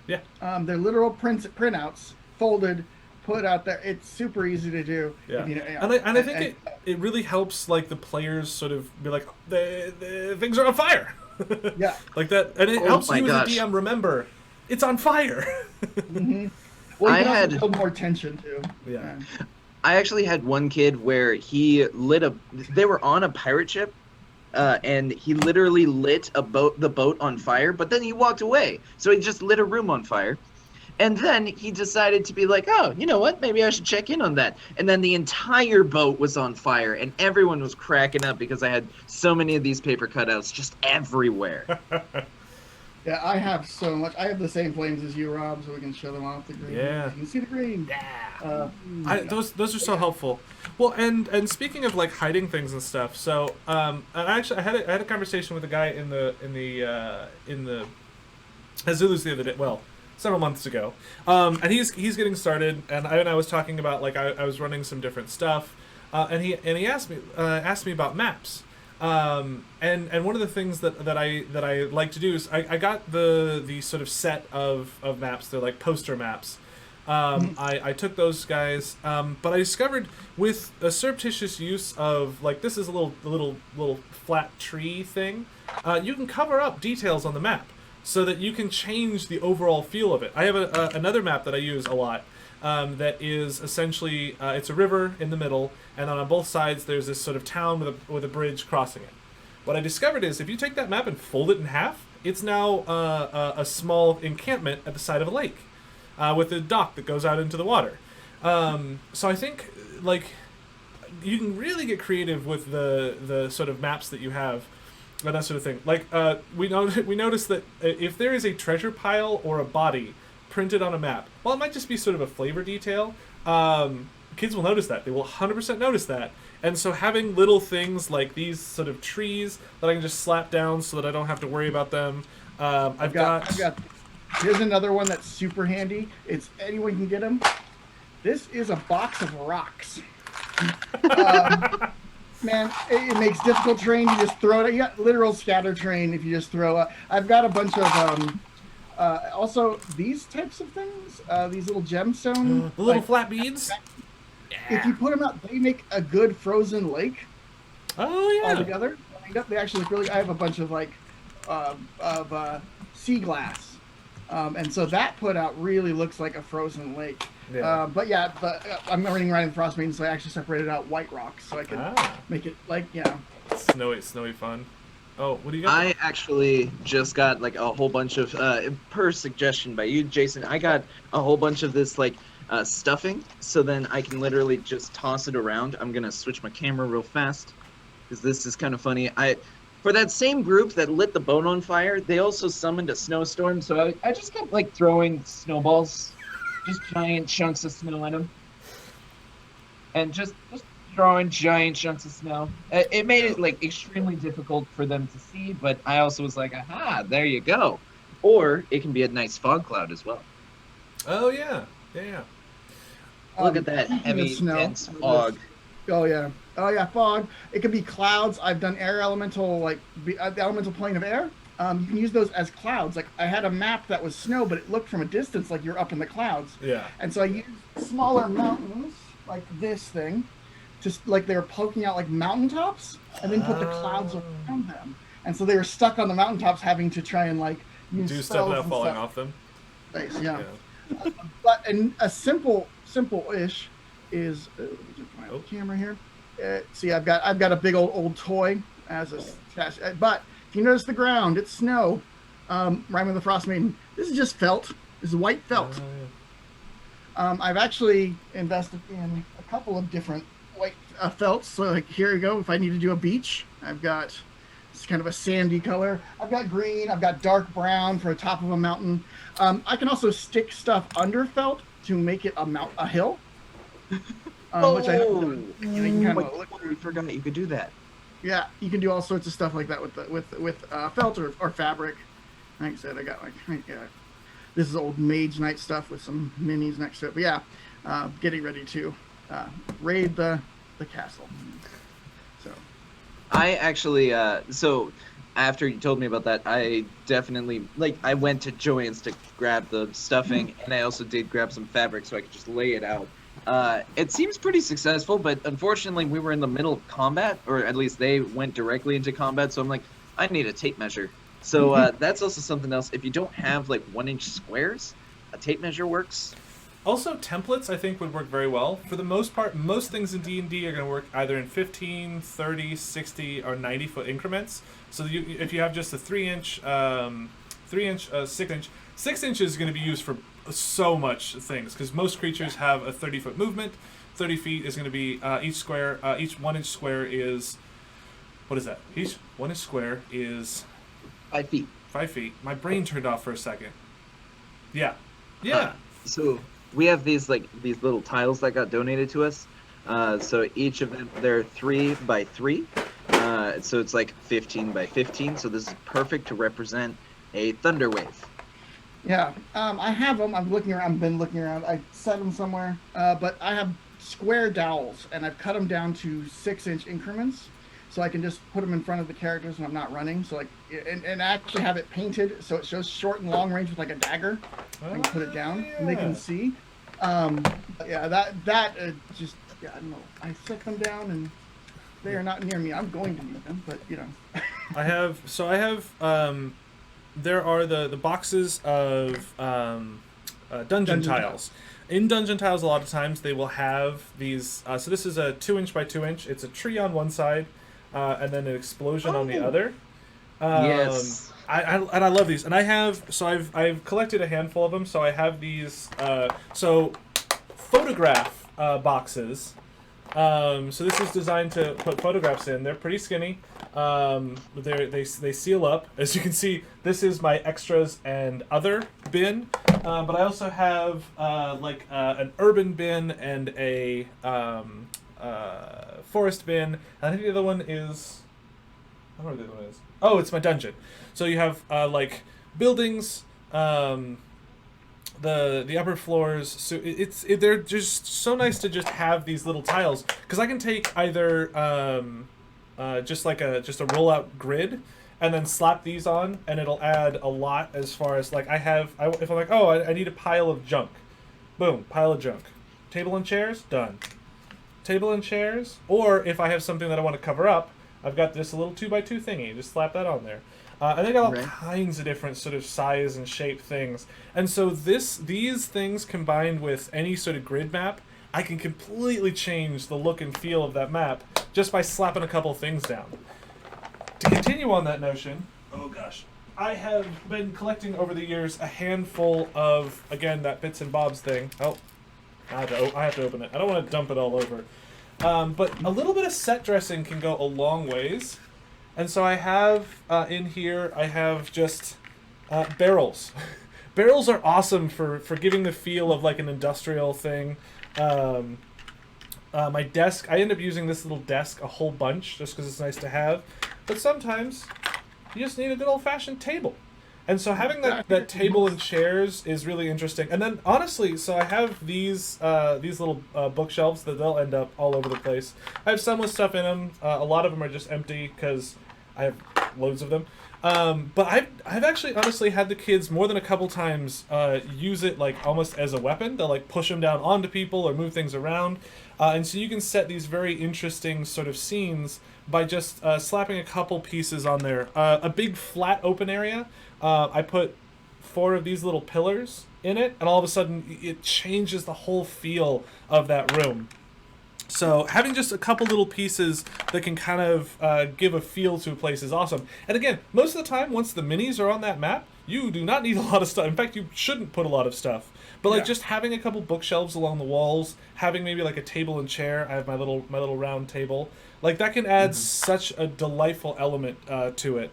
Yeah. They're literal printouts, folded, put out there. It's super easy to do. Yeah. If you know, And I think it really helps, like, the players sort of be like, the things are on fire. Yeah. Like that, and it Oh helps my you gosh. as a DM remember it's on fire. Mm-hmm. Well, you I can also had- build more tension too. Yeah. I actually had one kid where he lit they were on a pirate ship, and he literally lit the boat on fire, but then he walked away. So he just lit a room on fire. And then he decided to be like, oh, you know what? Maybe I should check in on that. And then the entire boat was on fire, and everyone was cracking up because I had so many of these paper cutouts just everywhere. Yeah, I have so much. I have the same flames as you, Rob, so we can show them off the green. Yeah. You can see the green. Those are so helpful. Well, and speaking of like hiding things and stuff, so and actually I had a conversation with a guy in the Zulus the other day. Well, several months ago, and he's getting started, and I was talking about like I was running some different stuff, and he asked me about maps. And one of the things that I like to do is I got the sort of set of maps. They're like poster maps. I took those guys, but I discovered with a surreptitious use of like this is a little flat tree thing, you can cover up details on the map so that you can change the overall feel of it. I have another map that I use a lot. That is essentially it's a river in the middle, and then on both sides there's this sort of town with a bridge crossing it. What I discovered is if you take that map and fold it in half, it's now a small encampment at the side of a lake with a dock that goes out into the water. So I think like you can really get creative with the sort of maps that you have. And that sort of thing. Like we noticed that if there is a treasure pile or a body printed on a map, well, it might just be sort of a flavor detail. Kids will notice that. They will 100% notice that. And so having little things like these sort of trees that I can just slap down so that I don't have to worry about them. I've got. Here's another one that's super handy. It's anyone can get them. This is a box of rocks. Man, it makes difficult terrain. You just throw it. You got literal scatter terrain if you just throw. I've got a bunch of also these types of things. These little gemstone, the little flat beads. If you put them out, they make a good frozen lake. Oh yeah. All together, they actually look really. I have a bunch of like sea glass, and so that put out really looks like a frozen lake. Yeah. But I'm running right in the Frostmaiden, so I actually separated out white rocks so I could make it like snowy fun. Oh, what do you got? I actually just got like a whole bunch of per suggestion by you, Jason. I got a whole bunch of this like stuffing, so then I can literally just toss it around. I'm gonna switch my camera real fast because this is kind of funny. For that same group that lit the boat on fire, they also summoned a snowstorm, so I just kept like throwing snowballs, just giant chunks of snow at them, and just throwing giant chunks of snow. It made it like extremely difficult for them to see, but I also was like, aha, there you go. Or it can be a nice fog cloud as well. Oh yeah. Look at that heavy, dense fog. Oh yeah, fog. It could be clouds. I've done air elemental, like the elemental plane of air. You can use those as clouds. Like I had a map that was snow, but it looked from a distance like you're up in the clouds. Yeah. And so I used smaller mountains, like this thing, just like they were poking out like mountaintops, and then put the clouds around them. And so they were stuck on the mountaintops, having to try and like use Do stuff spells without and falling stuff. off them. Nice, yeah. But a simple-ish is let me get my camera here. See, I've got a big old toy as a stash. But if you notice the ground, it's snow. Rhyme of the Frostmaiden. This is just felt. This is white felt. I've actually invested in a couple of different white felts. So like here you go. If I need to do a beach, I've got it's kind of a sandy color. I've got green. I've got dark brown for the top of a mountain. I can also stick stuff under felt to make it a hill. Which I haven't done. You can kind of look. We forgot you could do that. Yeah, you can do all sorts of stuff like that with felt or fabric. Like I said, I got this is old Mage Knight stuff with some minis next to it. But yeah, getting ready to raid the castle. So I actually so after you told me about that, I definitely I went to Joann's to grab the stuffing, and I also did grab some fabric so I could just lay it out. It seems pretty successful, but unfortunately we were in the middle of combat, or at least they went directly into combat, so I'm like, I need a tape measure. So that's also something else. If you don't have 1-inch squares, a tape measure works. Also, templates I think would work very well. For the most part, most things in D&D are going to work either in 15, 30, 60, or 90-foot increments. So if you have just a 3-inch, 3-inch, 6-inch, 6 inches is going to be used for so much things, because most creatures have a 30-foot movement. 30 feet is going to be each 1-inch square is, what is that? Each 1-inch square is 5 feet. 5 feet. My brain turned off for a second. Yeah. So we have these little tiles that got donated to us. So each of them, they're 3 by 3. So it's 15 by 15. So this is perfect to represent a thunder wave. yeah, I have them. I've been looking around. I set them somewhere, but I have square dowels, and I've cut them down to 6-inch increments. So I can just put them in front of the characters when I'm not running. So and actually have it painted so it shows short and long range with a dagger. I can put it down and they can see. Yeah, that just I don't know. I set them down and they are not near me. I'm going to need them, but I have there are the boxes of dungeon tiles. In dungeon tiles, a lot of times they will have these. So this is a 2-inch by 2-inch. It's a tree on one side, and then an explosion on the other. Yes. I love these, and I've collected a handful of them. So I have these. So photograph boxes. So this is designed to put photographs in. They're pretty skinny. They seal up. As you can see, this is my extras and other bin. But I also have an urban bin and a forest bin. I think the other one is. I don't know what the other one is. Oh, it's my dungeon. So you have buildings. The upper floors, so they're just so nice to just have these little tiles, because I can take either just a rollout grid and then slap these on, and it'll add a lot as far as if I'm I need a pile of junk, boom, pile of junk, table and chairs, done, table and chairs. Or if I have something that I want to cover up, I've got this little 2x2 thingy, just slap that on there. And they got all kinds of different sort of size and shape things. And so these things combined with any sort of grid map, I can completely change the look and feel of that map just by slapping a couple things down. To continue on that notion, oh gosh, I have been collecting over the years a handful of, again, that bits and bobs thing. Oh, I have to open it. I don't want to dump it all over. But a little bit of set dressing can go a long ways. And so I have in here, I have just barrels. Barrels are awesome for giving the feel of an industrial thing. My desk, I end up using this little desk a whole bunch just because it's nice to have. But sometimes you just need a good old-fashioned table. And so having that table and chairs is really interesting. And then honestly, so I have these little bookshelves that they'll end up all over the place. I have some with stuff in them. A lot of them are just empty because I have loads of them. But I've actually honestly had the kids more than a couple times use it almost as a weapon. They'll push them down onto people or move things around. And so you can set these very interesting sort of scenes by just slapping a couple pieces on there. A big flat open area. I put 4 of these little pillars in it, and all of a sudden it changes the whole feel of that room. So having just a couple little pieces that can kind of give a feel to a place is awesome. And again, most of the time, once the minis are on that map, you do not need a lot of stuff. In fact, you shouldn't put a lot of stuff. But like just having a couple bookshelves along the walls, having maybe like a table and chair. I have my little round table. Like that can add such a delightful element to it.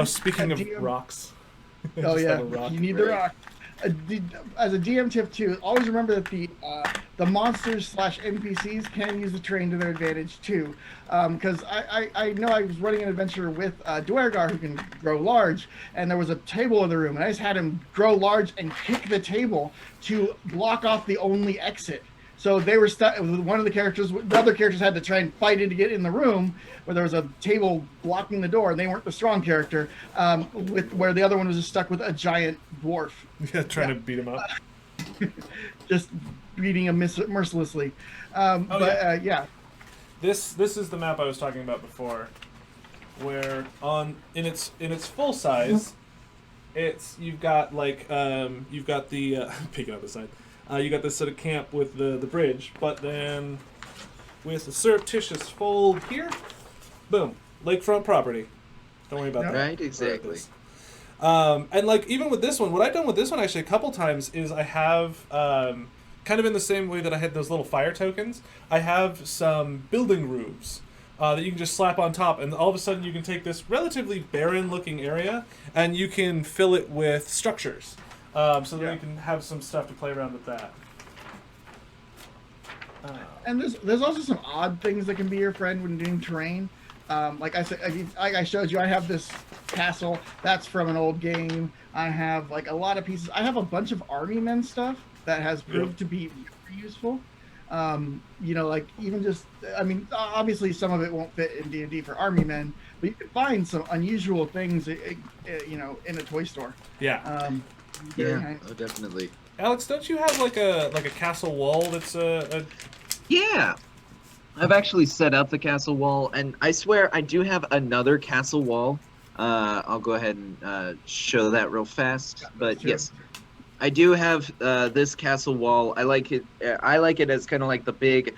Speaking of rocks. Oh Just yeah, have a rock. you need the rock. As a DM tip too, always remember that the monsters / NPCs can use the terrain to their advantage too. Because I know I was running an adventure with Dwergar who can grow large, and there was a table in the room, and I just had him grow large and kick the table to block off the only exit. So they were stuck. One of the other characters had to try and fight it to get in the room where there was a table blocking the door, and they weren't the strong character. Where the other one was just stuck with a giant dwarf. Yeah, trying to beat him up. Just beating him mercilessly. Yeah. This is the map I was talking about before, where in its full size, you've got the peeking out the side. You got this sort of camp with the bridge, but then with the surreptitious fold here, boom, lakefront property. Don't worry about that. Right, exactly. And like even with this one, what I've done with this one actually a couple times is I have kind of in the same way that I had those little fire tokens, I have some building roofs that you can just slap on top, and all of a sudden you can take this relatively barren looking area and you can fill it with structures. So that you can have some stuff to play around with that. And there's also some odd things that can be your friend when doing terrain. Like I said, I showed you, I have this castle that's from an old game. I have like a lot of pieces. I have a bunch of army men stuff that has proved to be very useful. Like even just, I mean, obviously some of it won't fit in D&D for army men, but you can find some unusual things, in a toy store. Yeah. Yeah, definitely. Alex, don't you have like a castle wall that's a... Yeah, I've actually set up the castle wall, and I swear I do have another castle wall. I'll go ahead and show that real fast. But yes, I do have this castle wall. I like it. I like it as kind of like the big.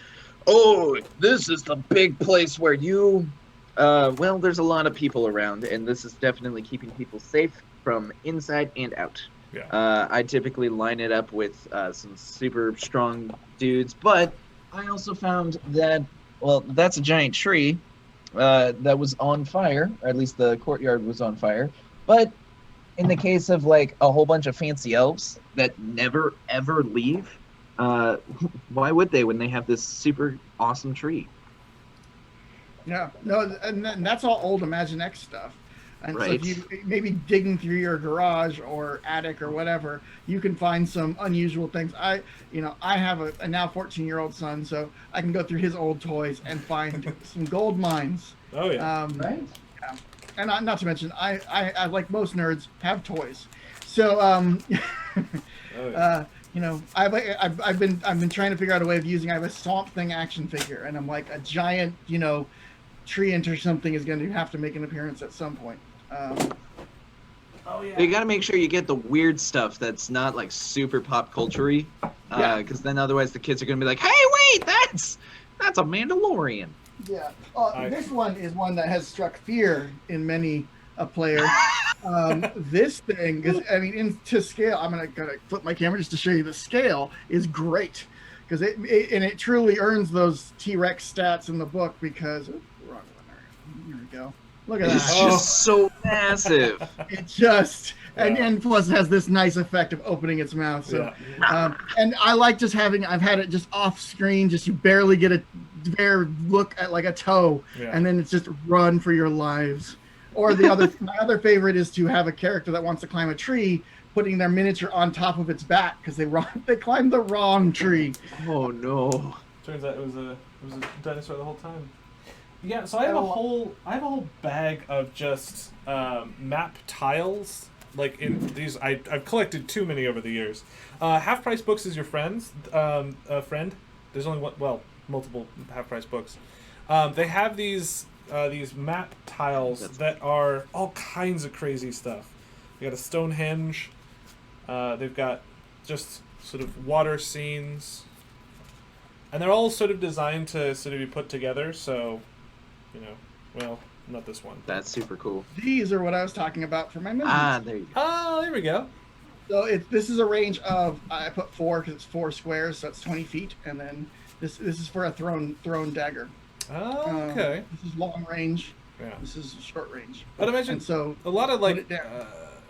Oh, this is the big place where you. Well, there's a lot of people around, and this is definitely keeping people safe from inside and out. Yeah. I typically line it up with some super strong dudes, but I also found that, well, that's a giant tree that was on fire, or at least the courtyard was on fire. But in the case of like a whole bunch of fancy elves that never ever leave, why would they when they have this super awesome tree? Yeah, no, and that's all old Imaginext stuff. And right. So if you maybe digging through your garage or attic or whatever, you can find some unusual things. I have a now 14-year-old son, so I can go through his old toys and find some gold mines. Oh yeah. Right. Yeah. And not to mention, I like most nerds have toys. So I've been trying to figure out a way of using. I have a Swamp Thing action figure, and I'm like a giant treant or something is going to have to make an appearance at some point. You got to make sure you get the weird stuff that's not like super pop culture-y, because then otherwise the kids are going to be like, "Hey, wait, that's a Mandalorian." Yeah. This one is one that has struck fear in many a player. This thing is, I mean, to scale, I'm gonna flip my camera just to show you the scale is great, because it truly earns those T-Rex stats in the book because. Wrong one there. Here we go. Look at that. It's just so massive. It just and plus it has this nice effect of opening its mouth. So, and I like just having. I've had it just off screen, just you barely get a bare look at like a toe, and then it's just run for your lives. Or my other favorite is to have a character that wants to climb a tree, putting their miniature on top of its back because they climbed the wrong tree. Oh no! Turns out it was a dinosaur the whole time. Yeah, so I have a whole bag of just map tiles. Like in these, I've collected too many over the years. Half Price Books is your friend. There's only multiple Half Price Books. They have these map tiles that are all kinds of crazy stuff. They got a Stonehenge. They've got just sort of water scenes. And they're all sort of designed to sort of be put together, so, well, not this one. That's super cool. These are what I was talking about for my measurements. There you go. Oh, there we go. So this is a range of, I put 4 because it's 4 squares, so it's 20 feet, and then this is for a thrown dagger. Oh, okay. This is long range. Yeah. This is short range. I'd imagine And so a lot of put it down.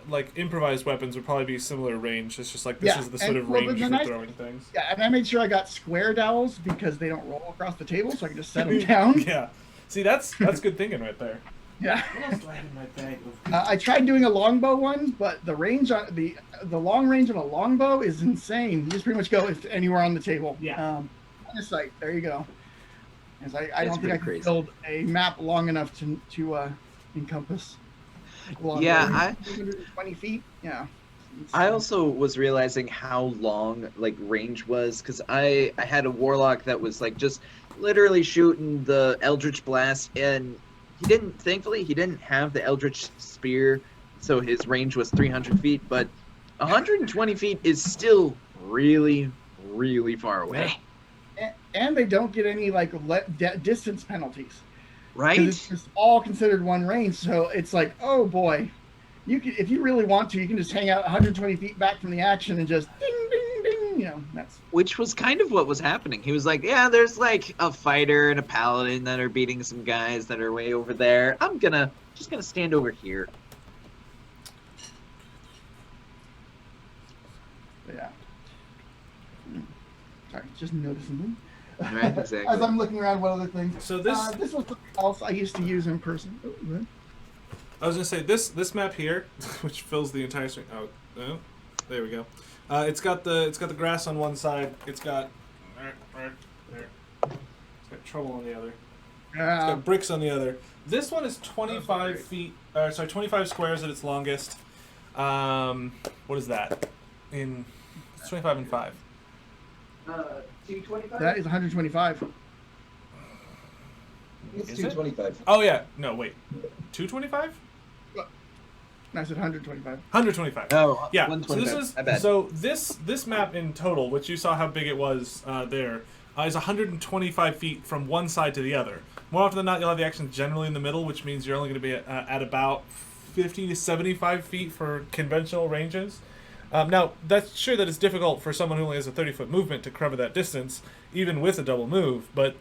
like improvised weapons would probably be similar range. It's just like this is the sort of well, range the for nice- throwing things. Yeah, and I made sure I got square dowels because they don't roll across the table, so I can just set them down. Yeah. See, that's good thinking right there. Yeah. What else do I have in my bag? I tried doing a longbow one, but the range on the long range of a longbow is insane. You just pretty much go anywhere on the table. Yeah. On the site, there you go. As I don't think pretty I could crazy. build a map long enough to encompass. Yeah, 220 feet. Yeah. I also was realizing how long like range was because I had a warlock that was like just literally shooting the eldritch blast, and thankfully he didn't have the eldritch spear, so his range was 300 feet, but 120 feet is still really, really far away. And they don't get any like distance penalties. Right? It's just all considered one range, so it's like, oh boy, you can, if you really want to, you can just hang out 120 feet back from the action and just ding, ding, ding. That's Which was kind of what was happening. He was like, yeah, there's like a fighter and a paladin that are beating some guys that are way over there. I'm just gonna stand over here. yeah. Sorry, just noticing them. Right, exactly. As I'm looking around, what other things? So this was something else I used to use in person. Oh, good. I was gonna say this map here, which fills the entire screen. Oh, no, there we go. It's got the grass on one side. It's got trouble on the other. It's got bricks on the other. This one is 25 feet. 25 squares at its longest. What is that? It's 25 and 5. 225? That is 125. It's Is it? 225. Oh yeah, no wait, 225? No, I said 125. 125. Oh, Yeah. 125. I bet. So this map in total, which you saw how big it was there, is 125 feet from one side to the other. More often than not, you'll have the action generally in the middle, which means you're only going to be at about 50 to 75 feet for conventional ranges. Now, that's sure that it's difficult for someone who only has a 30-foot movement to cover that distance, even with a double move, but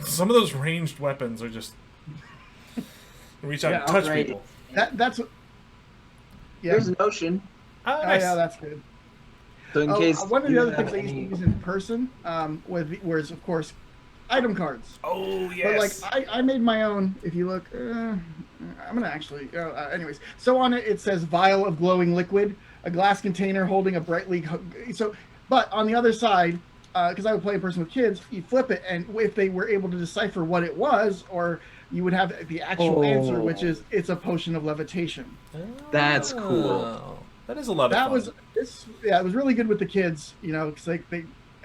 some of those ranged weapons are just reach out and touch right. people. That's what. Yeah. There's an ocean. Oh, Oh nice. yeah, that's good. So in case One of you the other have things I used to any- use in person was, of course, item cards. Oh, yes. But like I made my own. If you look, I'm gonna actually. Anyways, so on it says vial of glowing liquid, a glass container holding a brightly. But on the other side, because I would play in person with kids, you flip it, and if they were able to decipher what it was, or you would have the actual answer, which is it's a potion of levitation. That's cool. Oh, that is a lot of That fun. it was really good with the kids, because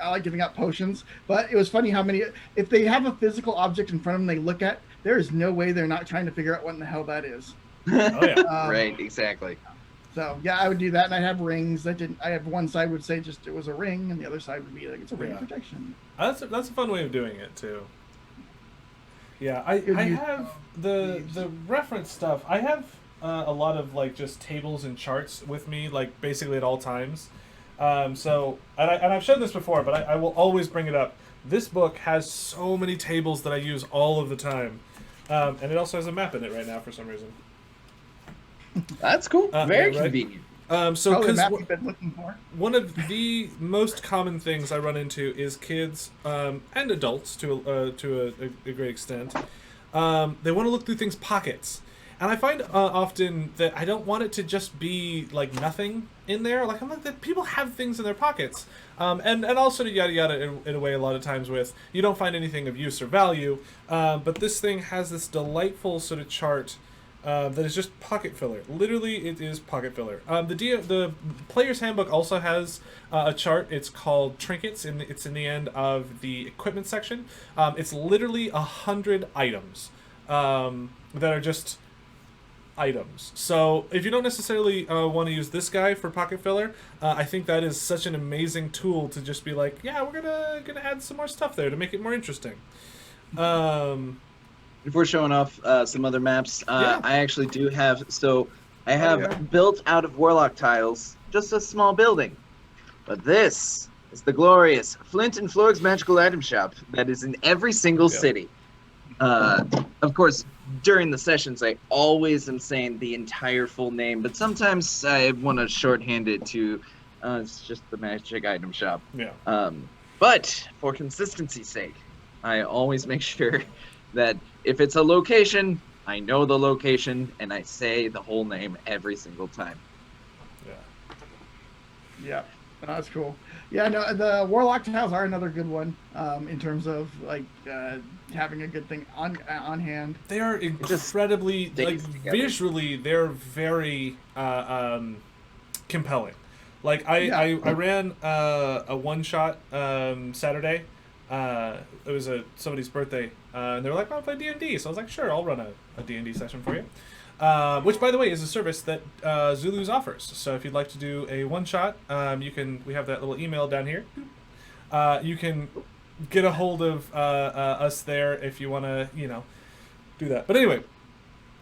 I like giving out potions, but it was funny how many, if they have a physical object in front of them they look at, there is no way they're not trying to figure out what in the hell that is. Oh, yeah. Right, exactly. So yeah, I would do that, and I'd have rings. I have one side would say just it was a ring, and the other side would be like it's a ring of protection. That's a fun way of doing it too. Yeah, I have the reference stuff. I have a lot of like just tables and charts with me, like basically at all times. So I've shown this before, but I will always bring it up. This book has so many tables that I use all of the time, and it also has a map in it right now for some reason. That's cool. Very yeah, right? convenient. So Oh, the because map you've been looking for. one of the most common things I run into is kids and adults to a great extent. They want to look through things pockets, and I find often that I don't want it to just be like nothing in there. Like I'm like that people have things in their pockets, and all sort of yada yada in a way. A lot of times with you don't find anything of use or value, but this thing has this delightful sort of chart. That is just pocket filler. Literally, it is pocket filler. The player's handbook also has a chart. It's called trinkets. It's in the end of the equipment section. It's literally 100 items that are just items. So if you don't necessarily want to use this guy for pocket filler, I think that is such an amazing tool to just be like, yeah, we're gonna add some more stuff there to make it more interesting. If we're showing off some other maps, Yeah. I actually do have. So I have yeah. built out of Warlock Tiles just a small building, but this is the glorious Flint and Florg's magical item shop that is in every single Yeah. city. Of course, during the sessions, I always am saying the entire full name, but sometimes I want to shorthand it to it's just the magic item shop. Yeah. But for consistency's sake, I always make sure that if it's a location, I know the location and I say the whole name every single time. Yeah. Yeah, that's cool. Yeah, no, the Warlock Tiles are another good one in terms of like having a good thing on hand. They are incredibly, like, stays together. visually, they're very compelling. Like, I ran a one-shot Saturday. It was somebody's birthday, and they were like, "I'll play D&D." So I was like, "Sure, I'll run a D&D session for you." Which, by the way, is a service that Zulu's offers. So if you'd like to do a one-shot, we have that little email down here. You can get a hold of us there if you want to, do that. But anyway,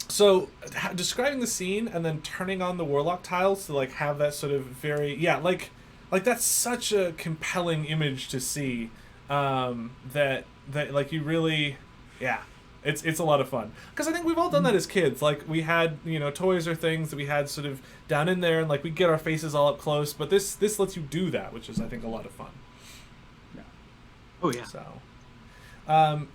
so describing the scene and then turning on the Warlock tiles to like have that sort of very like that's such a compelling image to see. That like you really, it's a lot of fun, because I think we've all done that as kids. Like, we had toys or things that we had sort of down in there, and like we get our faces all up close. But this lets you do that, which is, I think, a lot of fun. Oh yeah. So, and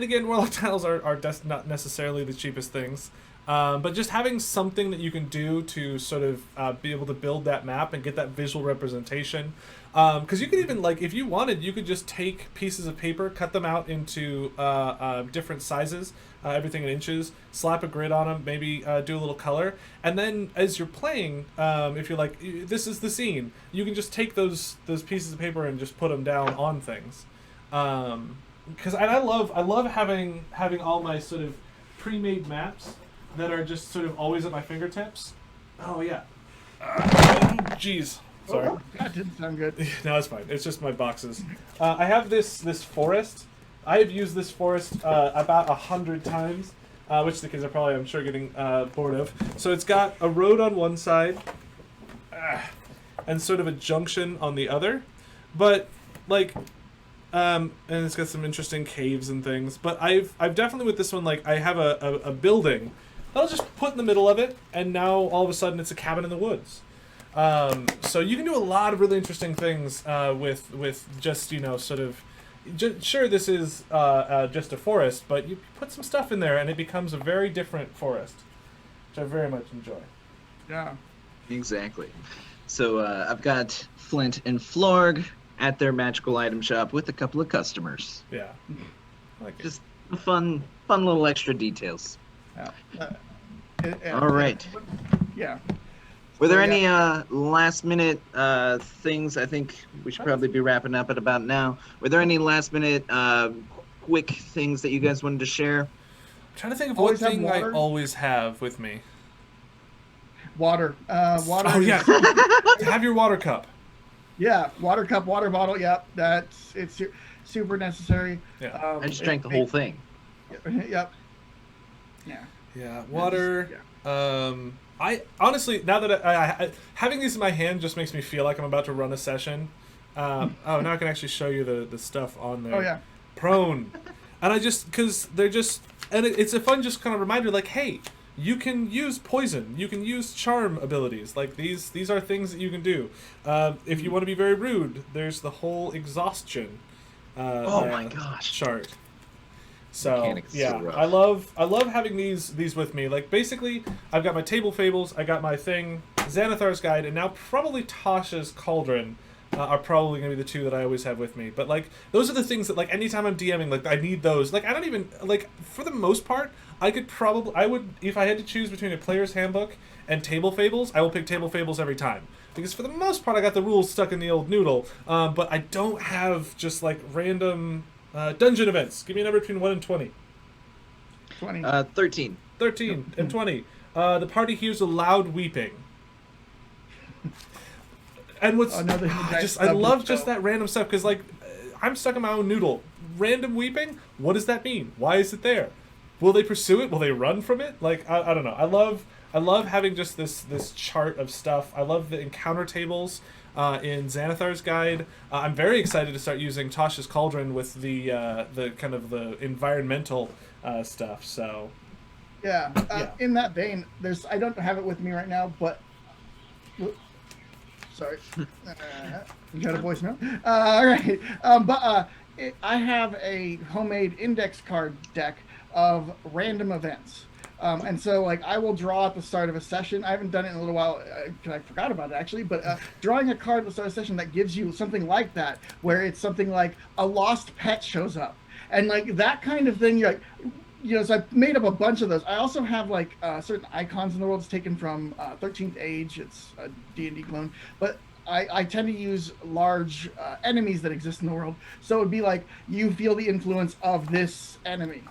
again, Warlock tiles are not necessarily the cheapest things, but just having something that you can do to sort of be able to build that map and get that visual representation. Because you could even, like, if you wanted, you could just take pieces of paper, cut them out into different sizes, everything in inches, slap a grid on them, maybe do a little color, and then as you're playing, if you're like, this is the scene, you can just take those pieces of paper and just put them down on things. Because I love having all my sort of pre-made maps that are just sort of always at my fingertips. Oh yeah. Jeez. Sorry. Oh, that didn't sound good. No, it's fine. It's just my boxes. I have this forest. I have used this forest about 100 times, which the kids are probably, I'm sure, getting bored of. So it's got a road on one side, and sort of a junction on the other, but like, and it's got some interesting caves and things. But I've definitely, with this one, like, I have a building that I'll just put in the middle of it, and now all of a sudden it's a cabin in the woods. So you can do a lot of really interesting things with just, sort of, sure, this is just a forest, but you put some stuff in there and it becomes a very different forest, which I very much enjoy. Yeah. Exactly. So I've got Flint and Florg at their magical item shop with a couple of customers. Yeah. I like it. Just fun little extra details. Yeah. All right. Yeah. Were there So, any last minute things? I think we should probably be wrapping up at about now. Were there any last minute quick things that you guys wanted to share? I'm trying to think of Always what have thing I water? always have with me. Water. Water. Oh, is- yeah. Have your water cup. Yeah. Water cup, water bottle. Yep. It's super necessary. Yeah. I just drank the whole thing. Yep. Yeah. Yeah, water. I honestly, now that I having these in my hand just makes me feel like I'm about to run a session. Now I can actually show you the stuff on there. Oh yeah. Prone, and because they're just, and it's a fun just kind of reminder, like, hey, you can use poison, you can use charm abilities, like these are things that you can do. If you want to be very rude, there's the whole exhaustion. Oh my gosh. Chart. So Mechanics is yeah, so rough. I love having these with me. Like, basically, I've got my Table Fables, I got my thing, Xanathar's Guide, and now probably Tasha's Cauldron are probably gonna be the two that I always have with me. But like, those are the things that, like, anytime I'm DMing, like, I need those. Like, I don't even, like, for the most part, I would, if I had to choose between a player's handbook and Table Fables, I will pick Table Fables every time. Because for the most part, I got the rules stuck in the old noodle. But I don't have just like random dungeon events. Give me a number between 1 and 20. 20. 13. 13 and 20. The party hears a loud weeping. And what's Another I love just that random stuff because like I'm stuck in my own noodle. Random weeping. What does that mean? Why is it there? Will they pursue it? Will they run from it? Like I don't know. I love having just this chart of stuff. I love the encounter tables in Xanathar's guide. I'm very excited to start using Tasha's Cauldron with the kind of the environmental stuff. So yeah. Yeah. In that vein, I don't have it with me right now, but sorry, you got a voice note. All right, I have a homemade index card deck of random events. And so, like, I will draw at the start of a session. I haven't done it in a little while because I forgot about it, actually. But drawing a card at the start of a session that gives you something like that, where it's something like a lost pet shows up. And, like, that kind of thing, you're like, so I've made up a bunch of those. I also have, like, certain icons in the world. It's taken from 13th Age. It's a D&D clone. But I tend to use large enemies that exist in the world. So it would be like, you feel the influence of this enemy.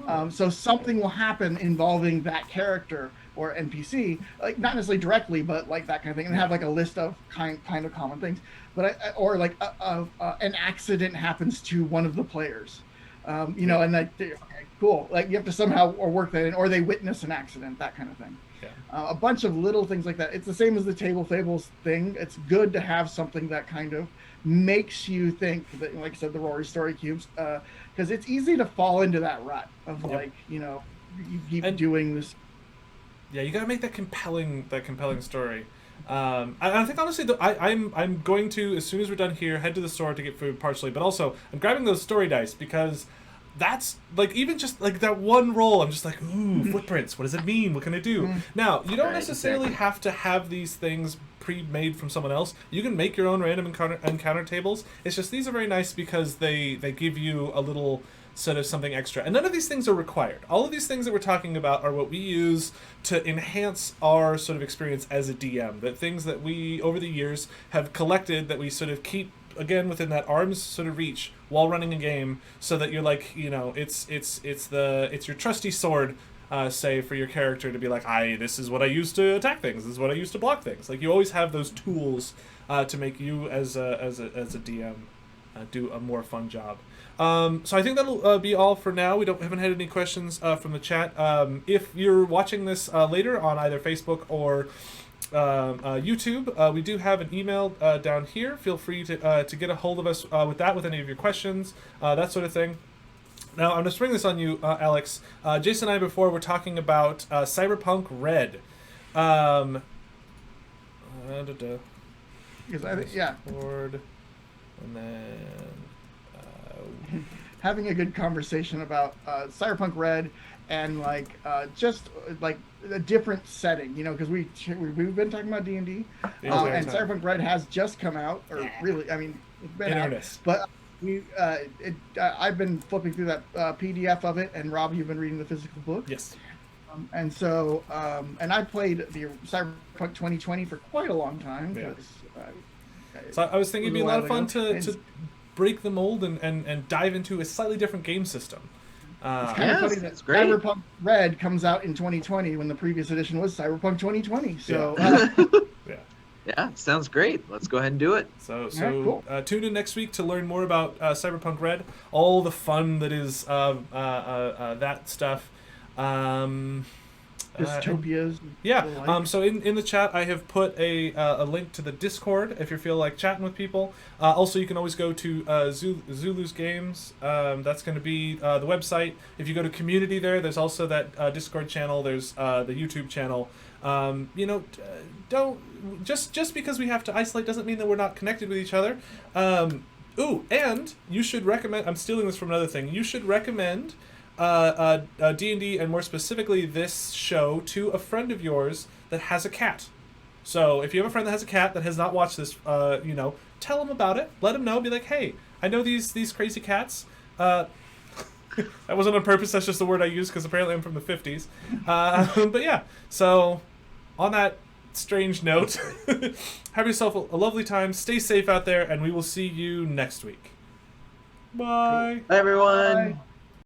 Oh. So something will happen involving that character or NPC, like not necessarily directly, but like that kind of thing, and have like a list of kind of common things. But or like an accident happens to one of the players, and like okay, cool. Like you have to somehow work that in, or they witness an accident, that kind of thing. Yeah. A bunch of little things like that. It's the same as the Table Fables thing. It's good to have something that kind of makes you think that, like I said, the Rory story cubes, because it's easy to fall into that rut of like, you keep doing this. Yeah, you gotta make that compelling story. I think honestly, I'm going to, as soon as we're done here, head to the store to get food partially, but also I'm grabbing those story dice because that's like even just like that one roll. I'm just like, ooh, footprints. What does it mean? What can I do? Now you don't necessarily have to have these things pre-made from someone else. You can make your own random encounter tables. It's just these are very nice because they give you a little sort of something extra. And none of these things are required. All of these things that we're talking about are what we use to enhance our sort of experience as a DM. That things that we over the years have collected that we sort of keep again within that arm's sort of reach while running a game, so that you're like, it's your trusty sword. Say for your character to be like, this is what I use to attack things. This is what I use to block things. Like you always have those tools to make you as a DM do a more fun job. So I think that'll be all for now. We haven't had any questions from the chat. If you're watching this later on either Facebook or YouTube, we do have an email down here. Feel free to get a hold of us with any of your questions, that sort of thing. Now, I'm going to spring this on you, Alex. Jason and I before were talking about Cyberpunk Red. Because I think, yeah. Discord, and then... having a good conversation about Cyberpunk Red and just like a different setting, because we've been talking about D&D, and Cyberpunk Red has just come out, or really, I mean, it's been out, but I've been flipping through that PDF of it, and Rob, you've been reading the physical book. Yes. And so, and I played the Cyberpunk 2020 for quite a long time. Yeah. So I was thinking it'd be a lot of fun to break the mold and dive into a slightly different game system. It's kind of funny that Cyberpunk Red comes out in 2020 when the previous edition was Cyberpunk 2020. So, yeah, sounds great. Let's go ahead and do it. So cool. Tune in next week to learn more about Cyberpunk Red, all the fun that is that stuff. Dystopias. So in the chat, I have put a link to the Discord if you feel like chatting with people. Also, you can always go to Zulu's Games. That's going to be the website. If you go to community there's also that Discord channel. There's the YouTube channel. Don't just because we have to isolate doesn't mean that we're not connected with each other. And you should recommend. I'm stealing this from another thing. You should recommend D&D, and more specifically this show, to a friend of yours that has a cat. So if you have a friend that has a cat that has not watched this, tell them about it. Let them know. Be like, hey, I know these crazy cats. That wasn't on purpose. That's just the word I use because apparently I'm from the 50s. But yeah, so on that strange note, have yourself a lovely time. Stay safe out there, and we will see you next week. Bye. Bye, everyone. Bye.